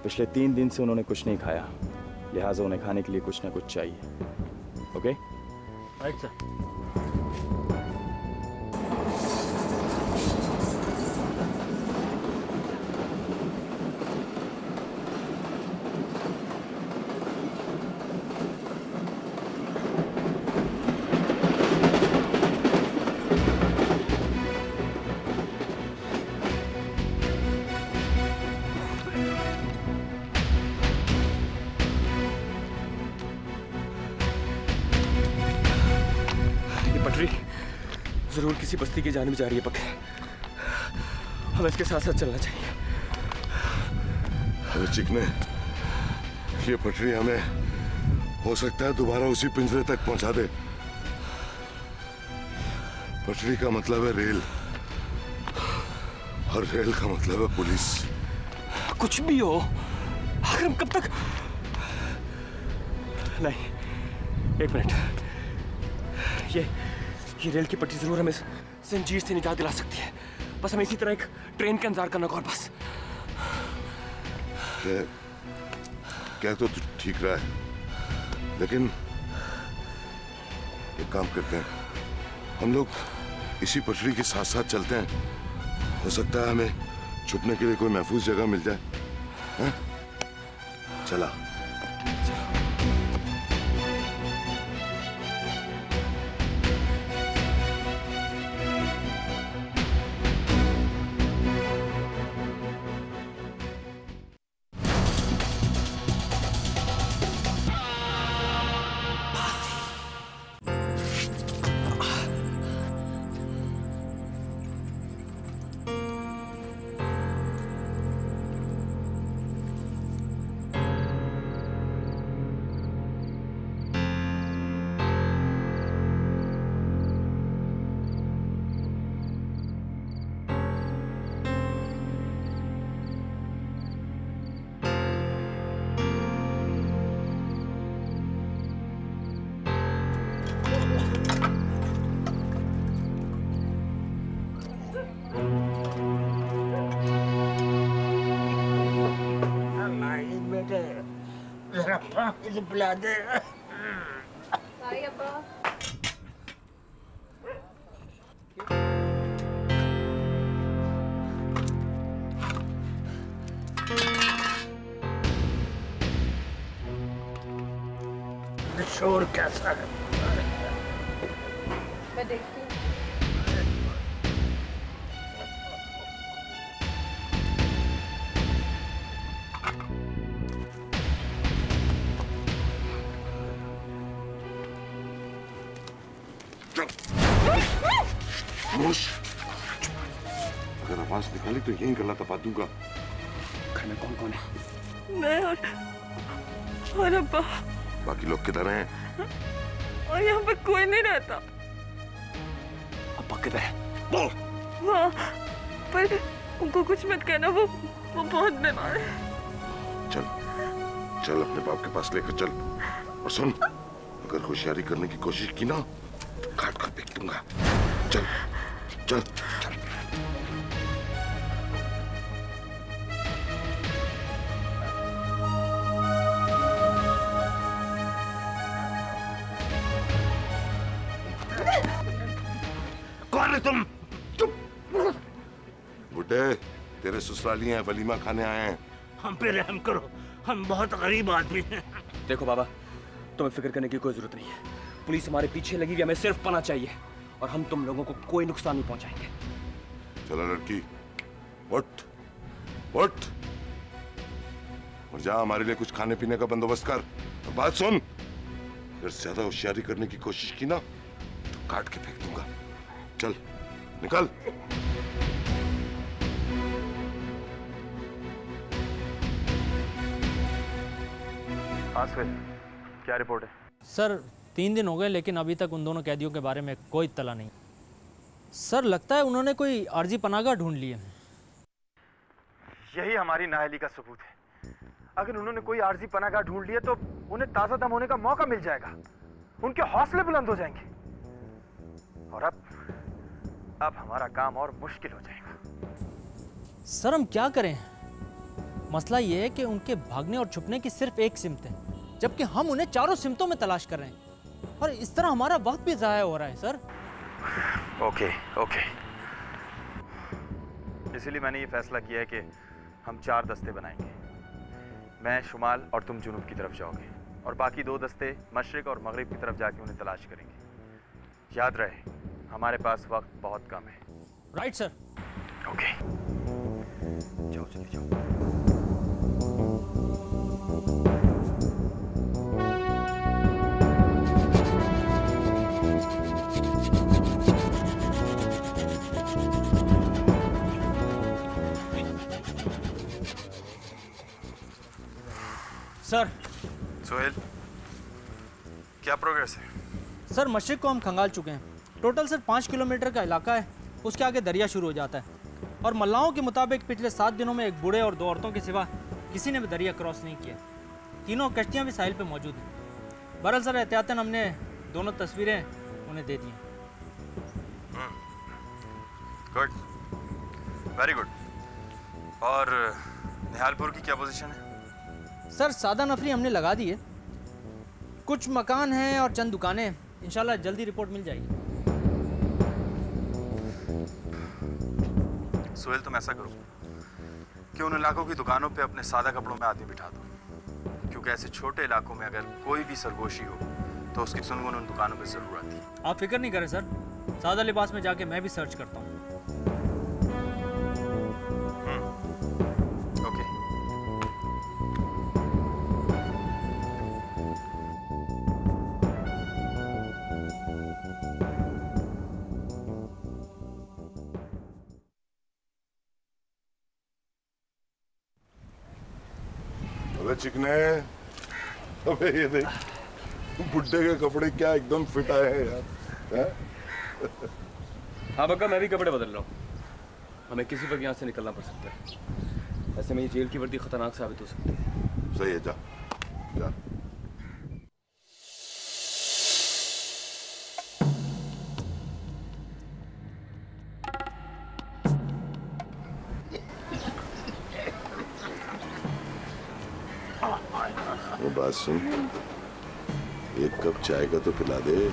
Speaker 5: पिछले 3 दिन से उन्होंने कुछ नहीं खाया, लिहाजा उन्हें खाने के लिए कुछ ना कुछ चाहिए। ओके?
Speaker 6: Right sir.
Speaker 2: जरूर किसी बस्ती की जानिब जा रही है पक्के। हमें इसके साथ साथ चलना चाहिए।
Speaker 14: अरे चिकने, ये पटरी हमें हो सकता है दोबारा उसी पिंजरे तक पहुंचा दे। पटरी का मतलब है रेल और रेल का मतलब है पुलिस।
Speaker 2: कुछ भी हो, आखिर हम कब तक? नहीं, एक मिनट। ये रेल की पट्टी जरूर हमें जंजीर से निजात दिला सकती है। बस हमें इसी तरह एक ट्रेन का इंतजार करना होगा और बस।
Speaker 14: क्या तो ठीक रहा है, लेकिन एक काम करते हैं, हम लोग इसी पटरी के साथ साथ चलते हैं। हो सकता है हमें छुपने के लिए कोई महफूज जगह मिल जाए। हैं? चला।
Speaker 10: इसे पिला दे।
Speaker 4: भाई अब्बा
Speaker 10: शोर कैसा है?
Speaker 4: मैं देखती हूँ।
Speaker 14: खामोश। अगर आवाज निकाली तो यही गला दबा दूंगा। घर में कौन कौन है?
Speaker 4: मैं और अब्बा।
Speaker 14: बाकी लोग किधर हैं?
Speaker 4: और यहाँ पे कोई नहीं रहता।
Speaker 14: अब्बा किधर है? बोल।
Speaker 4: हाँ, पर उनको कुछ मत कहना, वो बहुत बीमार है।
Speaker 14: चल चल अपने बाप के पास लेकर चल। और सुन, अगर होशियारी करने की कोशिश की ना तो काट कर फेंक दूंगा। चल चल चल।
Speaker 10: कौन है तुम?
Speaker 14: चुप। बुड्ढे, तेरे ससुराली हैं, वलीमा खाने आए हैं।
Speaker 10: हम पे रहम करो, हम बहुत गरीब आदमी हैं।
Speaker 2: देखो बाबा, तुम्हें फिक्र करने की कोई जरूरत नहीं है। पुलिस हमारे पीछे लगी हुई, हमें सिर्फ पना चाहिए और हम तुम लोगों को कोई नुकसान नहीं पहुंचाएंगे।
Speaker 14: चलो लड़की, उठ उठ और जा, हमारे लिए कुछ खाने पीने का बंदोबस्त कर। और बात सुन, अगर ज्यादा होशियारी करने की कोशिश की ना तो काट के फेंक दूंगा। चल निकल।
Speaker 5: हाँ सर, क्या रिपोर्ट है?
Speaker 6: सर 3 दिन हो गए लेकिन अभी तक उन दोनों कैदियों के बारे में कोई इत्तला नहीं। सर लगता है उन्होंने कोई आर्जी पनाहगाह ढूंढ ली है।
Speaker 5: यही हमारी नाअहली का सबूत है। अगर उन्होंने कोई आर्जी पनाहगाह ढूंढ लिया तो उन्हें ताज़ा दम होने का मौका मिल जाएगा, उनके हौसले बुलंद हो जाएंगे और अब हमारा काम और मुश्किल हो जाएगा।
Speaker 6: सर हम क्या करें? मसला ये है कि उनके भागने और छुपने की सिर्फ एक सिमत है, जबकि हम उन्हें चारों सिमतों में तलाश कर रहे हैं और इस तरह हमारा वक्त भी ज़ाया हो रहा है। सर
Speaker 5: ओके ओके, इसीलिए मैंने ये फैसला किया है कि हम 4 दस्ते बनाएंगे। मैं शुमाल और तुम जुनूब की तरफ जाओगे और बाकी 2 दस्ते मशरिक और मगरिब की तरफ जाके उन्हें तलाश करेंगे। याद रहे, हमारे पास वक्त बहुत कम है।
Speaker 6: Right sir.
Speaker 5: ओके, जाओ चले जाओ।
Speaker 6: सर।
Speaker 5: सोहेल, क्या प्रोग्रेस है?
Speaker 6: सर मशरिक को हम खंगाल चुके हैं। टोटल सर 5 किलोमीटर का इलाका है, उसके आगे दरिया शुरू हो जाता है और मल्लाहों के मुताबिक पिछले 7 दिनों में एक बूढ़े और 2 औरतों के सिवा किसी ने भी दरिया क्रॉस नहीं किया। तीनों कश्तियाँ भी साहिल पे मौजूद हैं। बहरहाल सर एहतियातन हमने दोनों तस्वीरें उन्हें दे दी।
Speaker 5: Good, very good. और निहालपुर की क्या पोजीशन है?
Speaker 6: सर सादा नफरी हमने लगा दी है, कुछ मकान हैं और चंद दुकानें हैं। इंशाल्लाह जल्दी रिपोर्ट मिल जाएगी।
Speaker 5: सोहेल, तुम ऐसा करो कि उन इलाकों की दुकानों पे अपने सादा कपड़ों में आदमी बिठा दो, क्योंकि ऐसे छोटे इलाकों में अगर कोई भी सरगोशी हो तो उसकी सुनगुन उन दुकानों पे जरूर आती है।
Speaker 6: आप फिक्र नहीं करें सर, सादा लिबास में जाके मैं भी सर्च करता हूँ।
Speaker 5: ओके।
Speaker 14: अबे चिकने, अबे ये देख, बुड्ढे के कपड़े क्या एकदम फिट आए हैं यार।
Speaker 2: हाँ बक्का, मैं भी कपड़े बदल रहा हूँ। हमें किसी वक्त यहाँ से निकलना पड़ सकता है। ऐसे में ये जेल की वर्दी खतरनाक साबित हो सकती है।
Speaker 14: सही है, जा जा। वो बात सुन, एक कप चाय का तो पिला दे।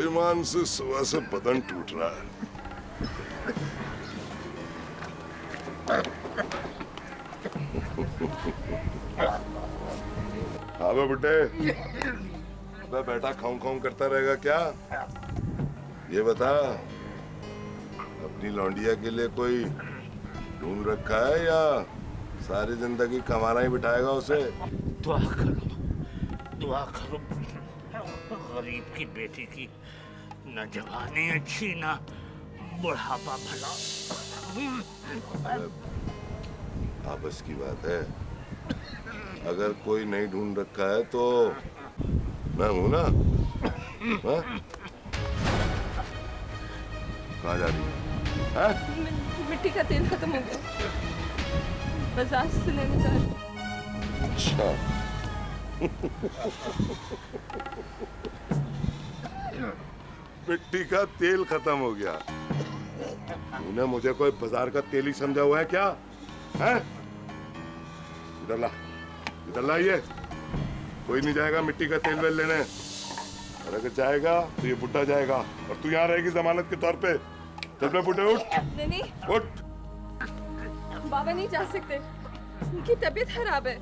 Speaker 14: ईमान से सुबह से बदन टूट रहा है। हाँ बे बुड्ढे, अबे बैठा खाऊं खाऊं करता रहेगा क्या? ये बता, अपनी लौंडिया के लिए कोई ढूंढ रखा है या सारी जिंदगी कमाना ही बिठाएगा उसे?
Speaker 15: दुआ करो, दुआ करो। गरीब की बेटी की न जवानी अच्छी न बुढ़ापा भला।
Speaker 14: आपस की बात है, अगर कोई नहीं ढूंढ रखा है तो मैं हूं ना। हाँ? कहाँ जा रही है?
Speaker 4: मिट्टी का तेल खत्म हो गया, बाजार से लेने जा रही।
Speaker 14: अच्छा। मिट्टी का तेल खत्म हो गया? तूने मुझे कोई बाजार का तेल ही समझा हुआ है क्या? हैं? इधर ला, इधर ला। ये कोई नहीं जाएगा मिट्टी का तेल वेल लेने, और अगर जाएगा तो ये बुड्ढा जाएगा, और तू यहाँ रहेगी जमानत के तौर पे। चल बे बुड्ढे, उठ।
Speaker 4: नहीं,
Speaker 14: उठ।
Speaker 4: बाबा नहीं जा सकते, उनकी तबीयत खराब है।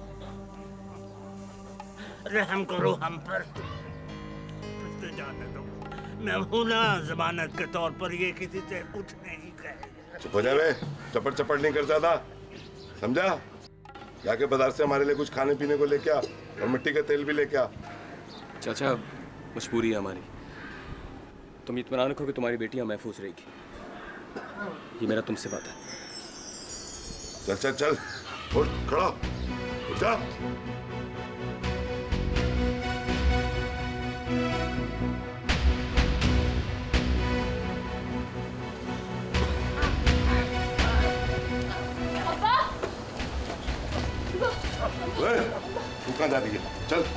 Speaker 15: रहम करो हम पर, जाने दो। मैं हूं ना जमानत के तौर पर, ये किसी से कुछ नहीं कहेगा।
Speaker 14: चुप हो जा बे, चपड़ चपड़ नहीं कर ज्यादा, समझा? जाके बाजार से हमारे लिए कुछ खाने पीने को लेके आ, और मिट्टी का तेल भी लेके आ।
Speaker 2: चाचा, मजबूरी है हमारी। तुम इत्मीनान रखो कि तुम्हारी बेटियां महफूज रहेगी। ये मेरा तुमसे वादा है।
Speaker 14: चल चल चल, उठ, खड़ा, उठ जा। तू कहाँ जा रही है? चल चल।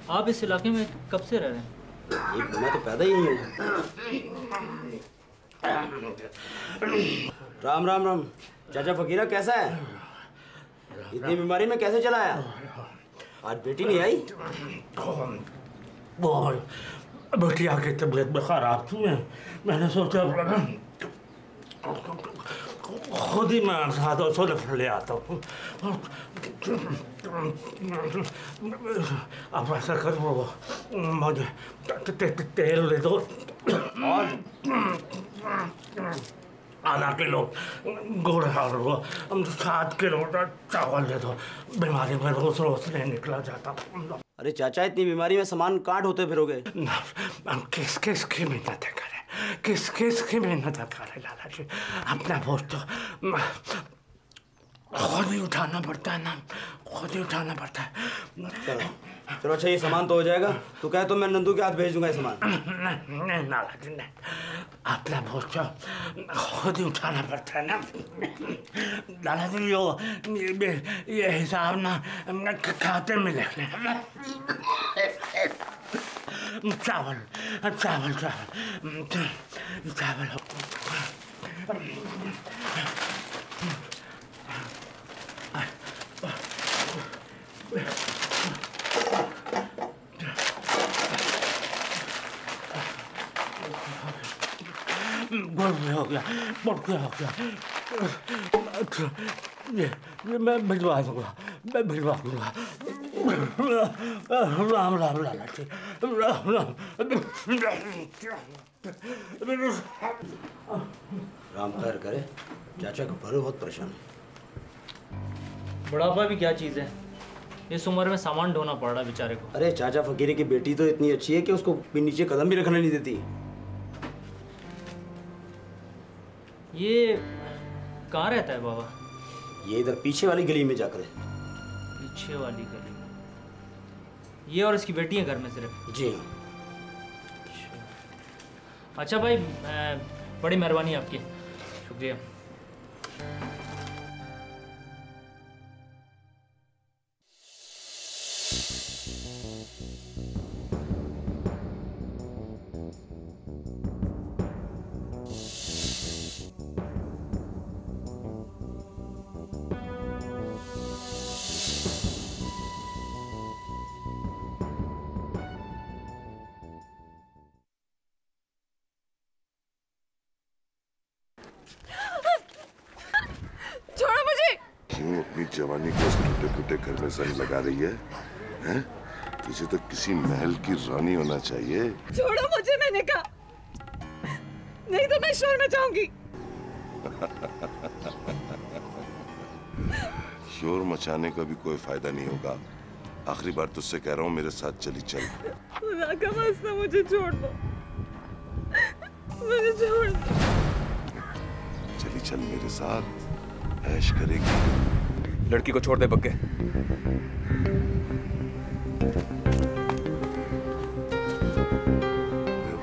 Speaker 6: आप इस इलाके में कब से रह रहे हैं?
Speaker 12: मैं तो पैदा ही हूँ। राम राम राम। चाचा फकीरा कैसा है? इतनी बीमारी में कैसे चला आया? आज बेटी नहीं आई?
Speaker 15: बेटिया की तबीयत में खराब थी, मैंने सोचा खुद ही मैं साथ उसको ले आता हूँ। अब ऐसा करो, मुझे तेल दे दो और आधा किलो गुड़ और 7 किलो चावल दे दो। बीमारी में रोज रोज नहीं निकला जाता।
Speaker 12: अरे चाचा, इतनी बीमारी में सामान कहाँ ढोते फिरोगे?
Speaker 15: किस किस की मेहनत करे, किस किस की मेहनत करे लाला जी। अपना बोझ तो खुद ही उठाना पड़ता है ना, खुद ही उठाना पड़ता है।
Speaker 12: चलो चलो, अच्छा ये सामान तो हो जाएगा। तू कहे तो मैं नंदू के हाथ भेज दूंगा ये सामान।
Speaker 15: नहीं लाला जी, नहीं, अपना बोझ तो खुद ही उठाना पड़ता है ना लाला जी। ये हिसाब ना खाते में लिख ले। चावल चावल चावल चावल हो गया, बढ़िया हो गया। ये मैं भिजवा दूंगा, मैं भिजवा दूंगा। राम राम लाला जी, राम राम।
Speaker 12: राम खैर करे। चाचा का भरो बहुत परेशान है।
Speaker 6: बुढ़ापा भी क्या चीज़ है, इस उम्र में सामान ढोना पड़ रहा है बेचारे को।
Speaker 12: अरे चाचा फकीरे की बेटी तो इतनी अच्छी है कि उसको नीचे कदम भी रखने नहीं देती।
Speaker 6: ये कहाँ रहता है बाबा?
Speaker 12: ये इधर पीछे वाली गली में जाकर है।
Speaker 6: पीछे वाली गली में? ये और इसकी बेटी है घर में सिर्फ?
Speaker 12: जी हाँ।
Speaker 6: अच्छा भाई, बड़ी मेहरबानी आपकी, शुक्रिया।
Speaker 14: अपनी जवानी को इस टूटे फूटे घर में जंग लगा रही है, हैं? तुझे तो किसी महल की रानी होना चाहिए।
Speaker 4: छोड़ो मुझे, मैंने कहा, नहीं तो मैं शोर मचाऊंगी।
Speaker 14: शोर मचाने का भी कोई फायदा नहीं होगा। आखिरी बार तुझसे कह रहा हूँ, मेरे साथ चली चल।
Speaker 4: खुदा का वास्ता मुझे छोड़ दो, मुझे छोड़ दो।
Speaker 14: चली चल मेरे साथ, ऐश करेगी।
Speaker 2: लड़की को छोड़ दे बग्गे।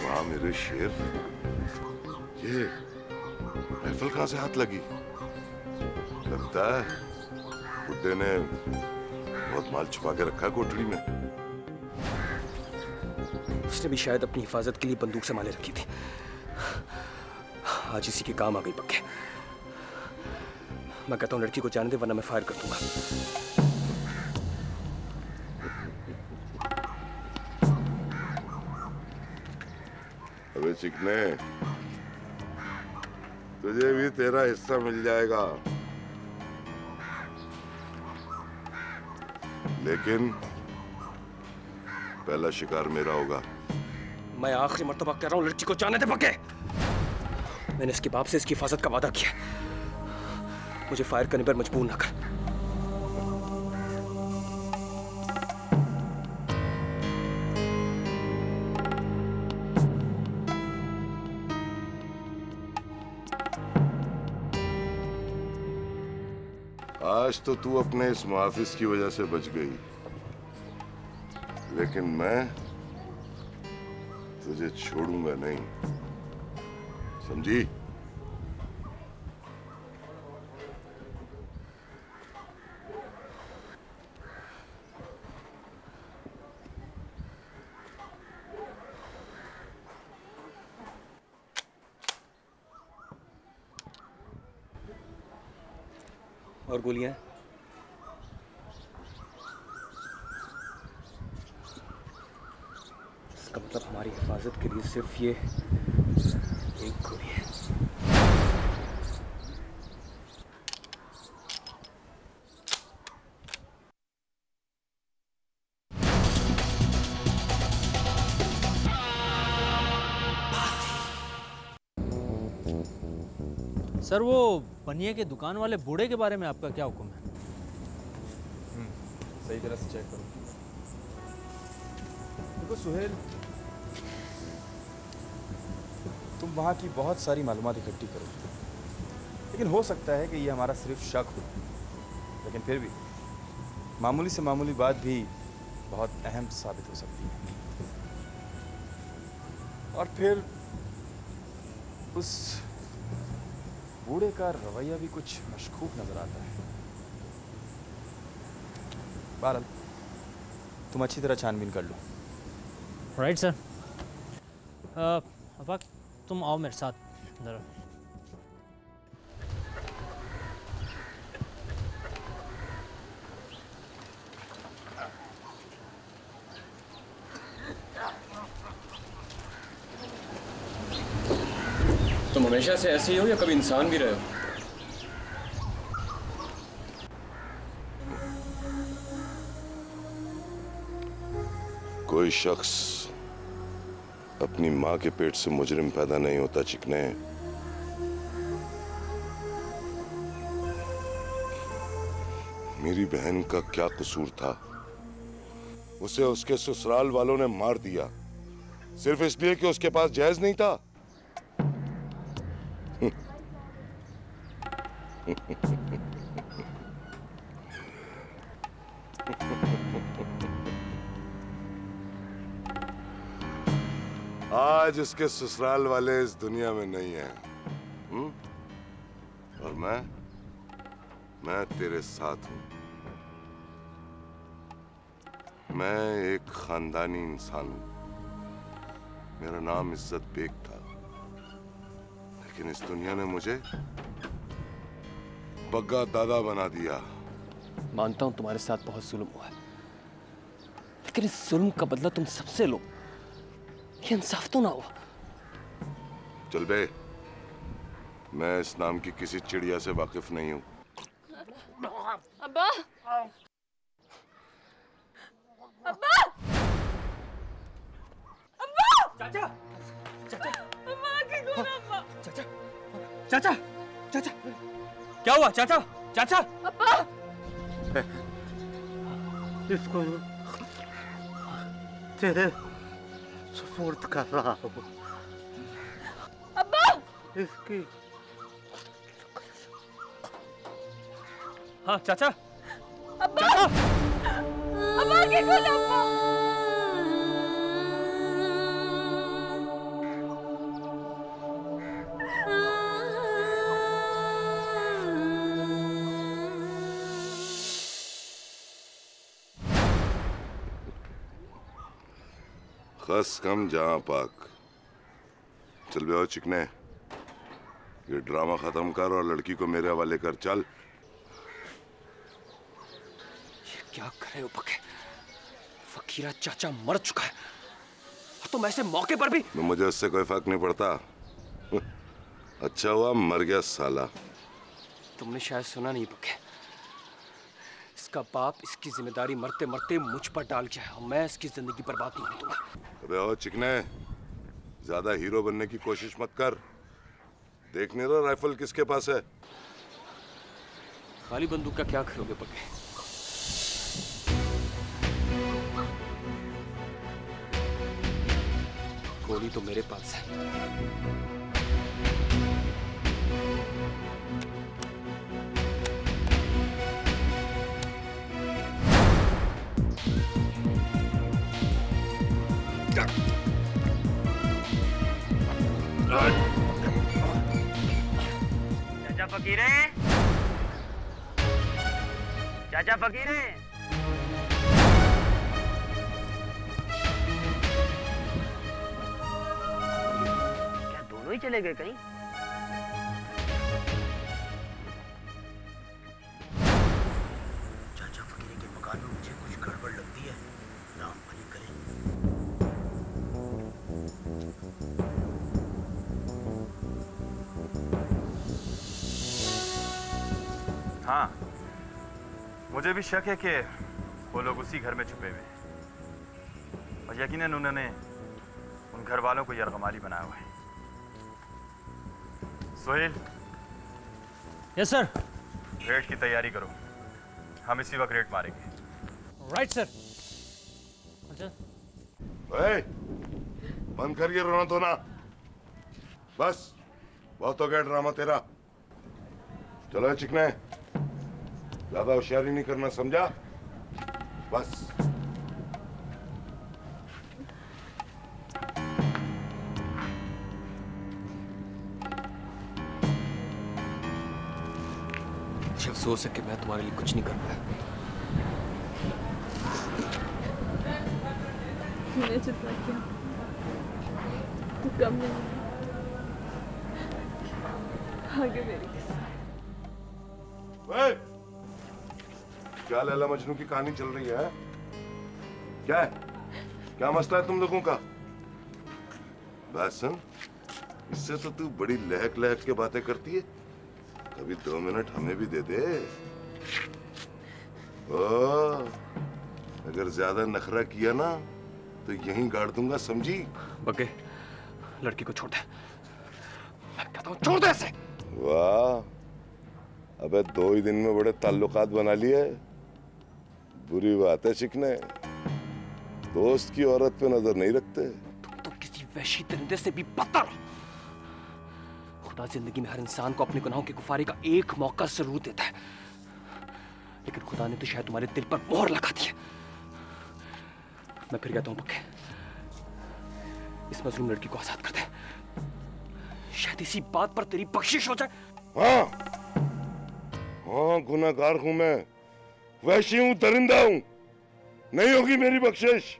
Speaker 14: वाह मेरे शेर, ये राइफल कहाँ से हाथ लगी? लगता है बुड्ढे ने बहुत माल छुपा के रखा है कोठरी में।
Speaker 2: उसने भी शायद अपनी हिफाजत के लिए बंदूक संभाले रखी थी। आज इसी के काम आ गई बग्गे। मैं कहता हूँ लड़की को जाने दे, वरना मैं फायर कर दूंगा।
Speaker 14: अबे चिकने, तुझे भी तेरा हिस्सा मिल जाएगा, लेकिन पहला शिकार मेरा होगा।
Speaker 2: मैं आखिरी मर्तबा कह रहा हूँ, लड़की को जाने दे बग्गे। मैंने इसके बाप से इसकी हिफाजत का वादा किया। मुझे फायर करने पर मजबूर ना कर।
Speaker 14: आज तो तू अपने इस मुहाफिज की वजह से बच गई, लेकिन मैं तुझे छोड़ूंगा नहीं, समझी?
Speaker 2: और गोलियां? इसका मतलब हमारी हिफाजत के लिए सिर्फ ये एक गोली है।
Speaker 6: सर, वो बनिए के दुकान वाले बूढ़े के बारे में आपका क्या हुक्म है?
Speaker 5: सही तरह से चेक करो। देखो सुहेल, तुम वहाँ की बहुत सारी मालूमात इकट्ठी करो, लेकिन हो सकता है कि ये हमारा सिर्फ शक हो, लेकिन फिर भी मामूली से मामूली बात भी बहुत अहम साबित हो सकती है। और फिर उस बूढ़े का रवैया भी कुछ मशकूक नजर आता है। बहरहाल तुम अच्छी तरह छानबीन कर लो।
Speaker 6: Right sir. अफाक, तुम आओ मेरे साथ ज़रा।
Speaker 2: तुम हमेशा से ऐसे ही हो या कभी इंसान भी रहे हो?
Speaker 14: कोई शख्स अपनी माँ के पेट से मुजरिम पैदा नहीं होता चिकने। मेरी बहन का क्या कसूर था? उसे उसके ससुराल वालों ने मार दिया सिर्फ इसलिए कि उसके पास जहेज नहीं था। आज उसके ससुराल वाले इस दुनिया में नहीं हैं, और मैं तेरे साथ हूं। मैं एक खानदानी इंसान हूं। मेरा नाम इज्जत बेग था, लेकिन इस दुनिया ने मुझे बग्गा दादा बना दिया।
Speaker 2: मानता हूं तुम्हारे साथ बहुत जुल्म हुआ है, लेकिन इस जुल्म का बदला तुम सबसे लो। ये इंसाफ तो ना हुआ।
Speaker 14: चल बे, मैं इस नाम की किसी चिड़िया से वाकिफ नहीं हूं।
Speaker 4: अब्बा अब्बा अब्बा
Speaker 10: चाचा
Speaker 4: अब्बा आंखें खोलो अब्बा
Speaker 10: चाचा चाचा क्या हुआ चाचा चाचा
Speaker 4: अब्बा
Speaker 15: इसको तेरे सुपुर्द कर रहा हूँ।
Speaker 4: अब्बा
Speaker 15: इसकी
Speaker 10: हाँ चाचा
Speaker 4: अब्बा अब्बा आंखें खोलो अब्बा
Speaker 14: खस कम जहां पाक। चल बे आओ चिकने, ये ड्रामा खत्म कर और लड़की को मेरे हवाले कर। चल।
Speaker 2: ये क्या कर रहे हो पक्के? फकीरा चाचा मर चुका है और तुम ऐसे मौके पर भी।
Speaker 14: मुझे उससे कोई फर्क नहीं पड़ता। अच्छा हुआ मर गया साला।
Speaker 2: तुमने शायद सुना नहीं पक्के, इसका बाप इसकी जिम्मेदारी मरते मरते मुझ पर डाल गया है और मैं इसकी जिंदगी बर्बाद नहीं होने दूंगा।
Speaker 14: अबे ओ चिकने, ज्यादा हीरो बनने की कोशिश मत कर। देख नहीं रहा राइफल किसके पास है?
Speaker 2: खाली बंदूक का क्या करोगे पक्के? गोली तो मेरे पास है।
Speaker 16: चाचा फकीरे, चाचा फकीरे, क्या दोनों ही चले गए कहीं?
Speaker 12: चाचा फकीरे के मकान में मुझे कुछ गड़बड़ लगती है। राम भली करे।
Speaker 5: हाँ, मुझे भी शक है कि वो लोग उसी घर में छुपे हुए हैं और यकीनन उन्होंने उन घर वालों को यरगमाली बनाया हुआ है। सोहेल।
Speaker 6: Yes sir.
Speaker 5: रेड की तैयारी करो, हम इसी वक्त रेड मारेंगे।
Speaker 6: Right sir. अच्छा
Speaker 14: बंद करिए रोना धोना। बस बहुत हो गया ड्रामा तेरा। चलो चिकने, ज्यादा होशियारी नहीं करना, समझा? बस।
Speaker 2: अफसोस है कि मैं तुम्हारे लिए कुछ नहीं कर पाया।
Speaker 4: मैंने जितना किया तो कम नहीं, आगे मेरी
Speaker 14: क्या लैला मजनू की कहानी चल रही है? क्या है? क्या मसला है तुम लोगों का? बात सुन, इससे तो तू बड़ी लहक लहक के बातें करती है। कभी 2 मिनट हमें भी दे दे। ओ, अगर ज्यादा नखरा किया ना तो यहीं गाड़ दूंगा, समझी?
Speaker 2: बग्गे, लड़की को छोड़ दे। मैं कहता हूँ छोड़ दे इसे।
Speaker 14: वाह, अबे 2 ही दिन में बड़े ताल्लुकात बना लिए। बुरी बात है चिकने, दोस्त की औरत पे नजर नहीं रखते।
Speaker 2: तुम तो किसी वहशी दरिंदे से भी बदतर हो। खुदा जिंदगी में हर इंसान को अपने गुनाहों की गुफारी का एक मौका जरूर देता है, लेकिन खुदा ने तो शायद तुम्हारे दिल पर मोहर लगा दी है। मैं फिर कहता हूँ पक्के, इस मजलूम लड़की को आजाद कर दे। शायद इसी बात पर तेरी बख्शिश हो जाए।
Speaker 14: हाँ, हाँ, गुनाहगार हूं मैं, वैशी हूं, दरिंदा हूं। नहीं होगी मेरी बख्शिश।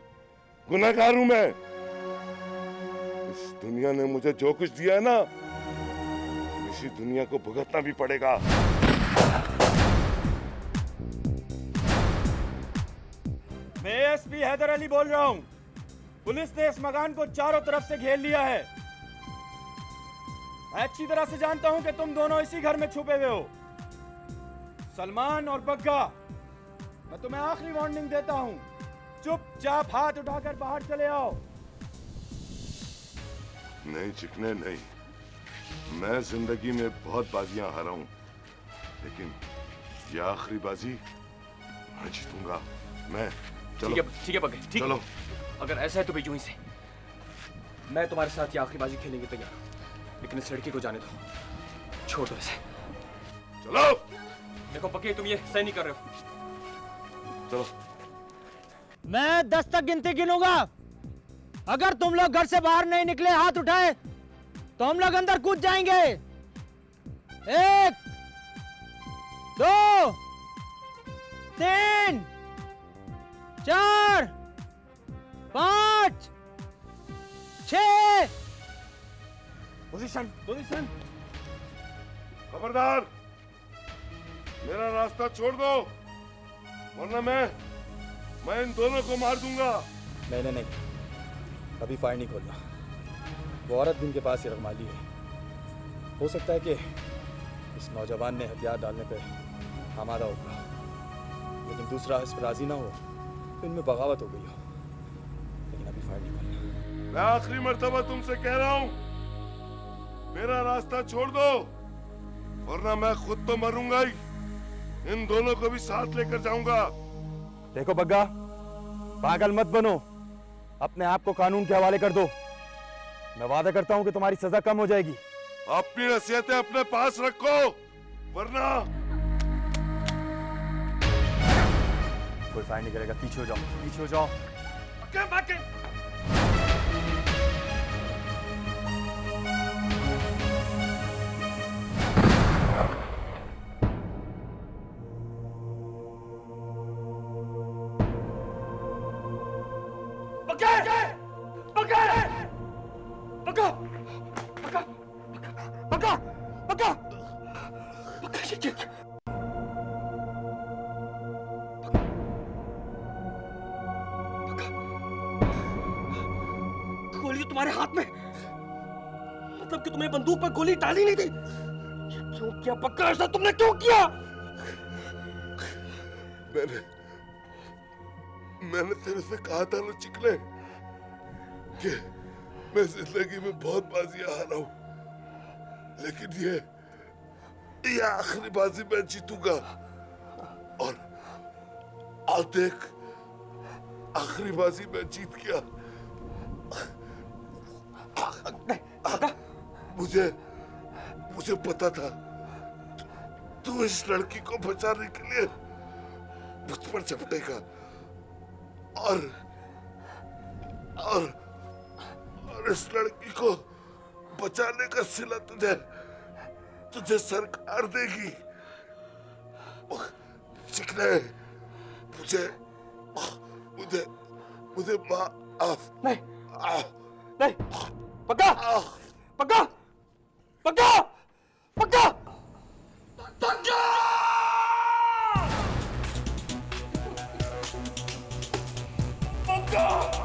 Speaker 14: गुनाहगार हूं मैं। इस दुनिया ने मुझे जो कुछ दिया है ना, इसी दुनिया को भुगतना भी पड़ेगा।
Speaker 13: मैं एसपी हैदर अली बोल रहा हूं। पुलिस ने इस मकान को चारों तरफ से घेर लिया है। मैं अच्छी तरह से जानता हूं कि तुम दोनों इसी घर में छुपे हुए हो। सलमान और बग्गा, मैं तुम्हें आखिरी वार्निंग देता हूं, चुपचाप हाथ उठाकर बाहर चले आओ।
Speaker 14: नहीं चिकने नहीं, मैं जिंदगी में बहुत बाजियां हारा हूं, लेकिन ये आखिरी बाजी मैं जीतूंगा। मैं चलो
Speaker 2: ठीक है बग्गे, ठीक
Speaker 14: चलो।
Speaker 2: अगर ऐसा है तो यूं ही से मैं तुम्हारे साथ ये आखिरी बाजी खेलने के तैयार हूं, लेकिन इस लड़की को जाने दो, छोड़ दो इसे।
Speaker 14: चलो।
Speaker 2: देखो बग्गे, तुम ये सही नहीं कर रहे हो।
Speaker 14: चलो।
Speaker 6: मैं 10 तक गिनती गिनूंगा। अगर तुम लोग घर से बाहर नहीं निकले, हाथ उठाए, तो हम लोग अंदर कूद जाएंगे। 1 2 3 4 5 6।
Speaker 14: Position position. खबरदार, मेरा रास्ता छोड़ दो, वरना मैं इन दोनों को मार दूंगा।
Speaker 5: नहीं, अभी फायर नहीं खोलना। वो औरत भी इनके पास ही रखमाली है। हो सकता है कि इस नौजवान ने हथियार डालने पे आमादा होगा, लेकिन दूसरा इस पर राजी ना हो तो इनमें बगावत हो गई हो। लेकिन अभी फायर नहीं खोलना।
Speaker 14: मैं आखिरी मर्तबा तुमसे कह रहा हूं, मेरा रास्ता छोड़ दो, वरना मैं खुद तो मरूंगा ही, इन दोनों को भी साथ लेकर जाऊंगा।
Speaker 9: देखो बग्गा, पागल मत बनो, अपने आप को कानून के हवाले कर दो। मैं वादा करता हूं कि तुम्हारी सजा कम हो जाएगी।
Speaker 14: अपनी नसीहतें अपने पास रखो, वरना
Speaker 9: कोई फायर नहीं करेगा। पीछे हो जाओ, पीछे हो जाओ।
Speaker 2: गोली तुम्हारे हाथ में, मतलब कि तुमने बंदूक पर गोली डाली नहीं थी। क्यों किया पक्का? ऐसा तुमने क्यों किया?
Speaker 14: मैंने तेरे से कहा था ना चिकने कि मैं जिंदगी में बहुत बाजियां हारा हूं, लेकिन ये आखिरी बाजी मैं जीतूंगा। और देख, आखिरी बाजी मैं जीत गया। मुझे पता था तू इस लड़की को बचाने के लिए मुझ पर झपटेगा, और इस लड़की को बचाने का सिला तुझे सरकार देगी। चिकने, मुझे माफ
Speaker 2: नहीं, पक्का पक्का पक्का पक्का पक्का।
Speaker 14: पक्का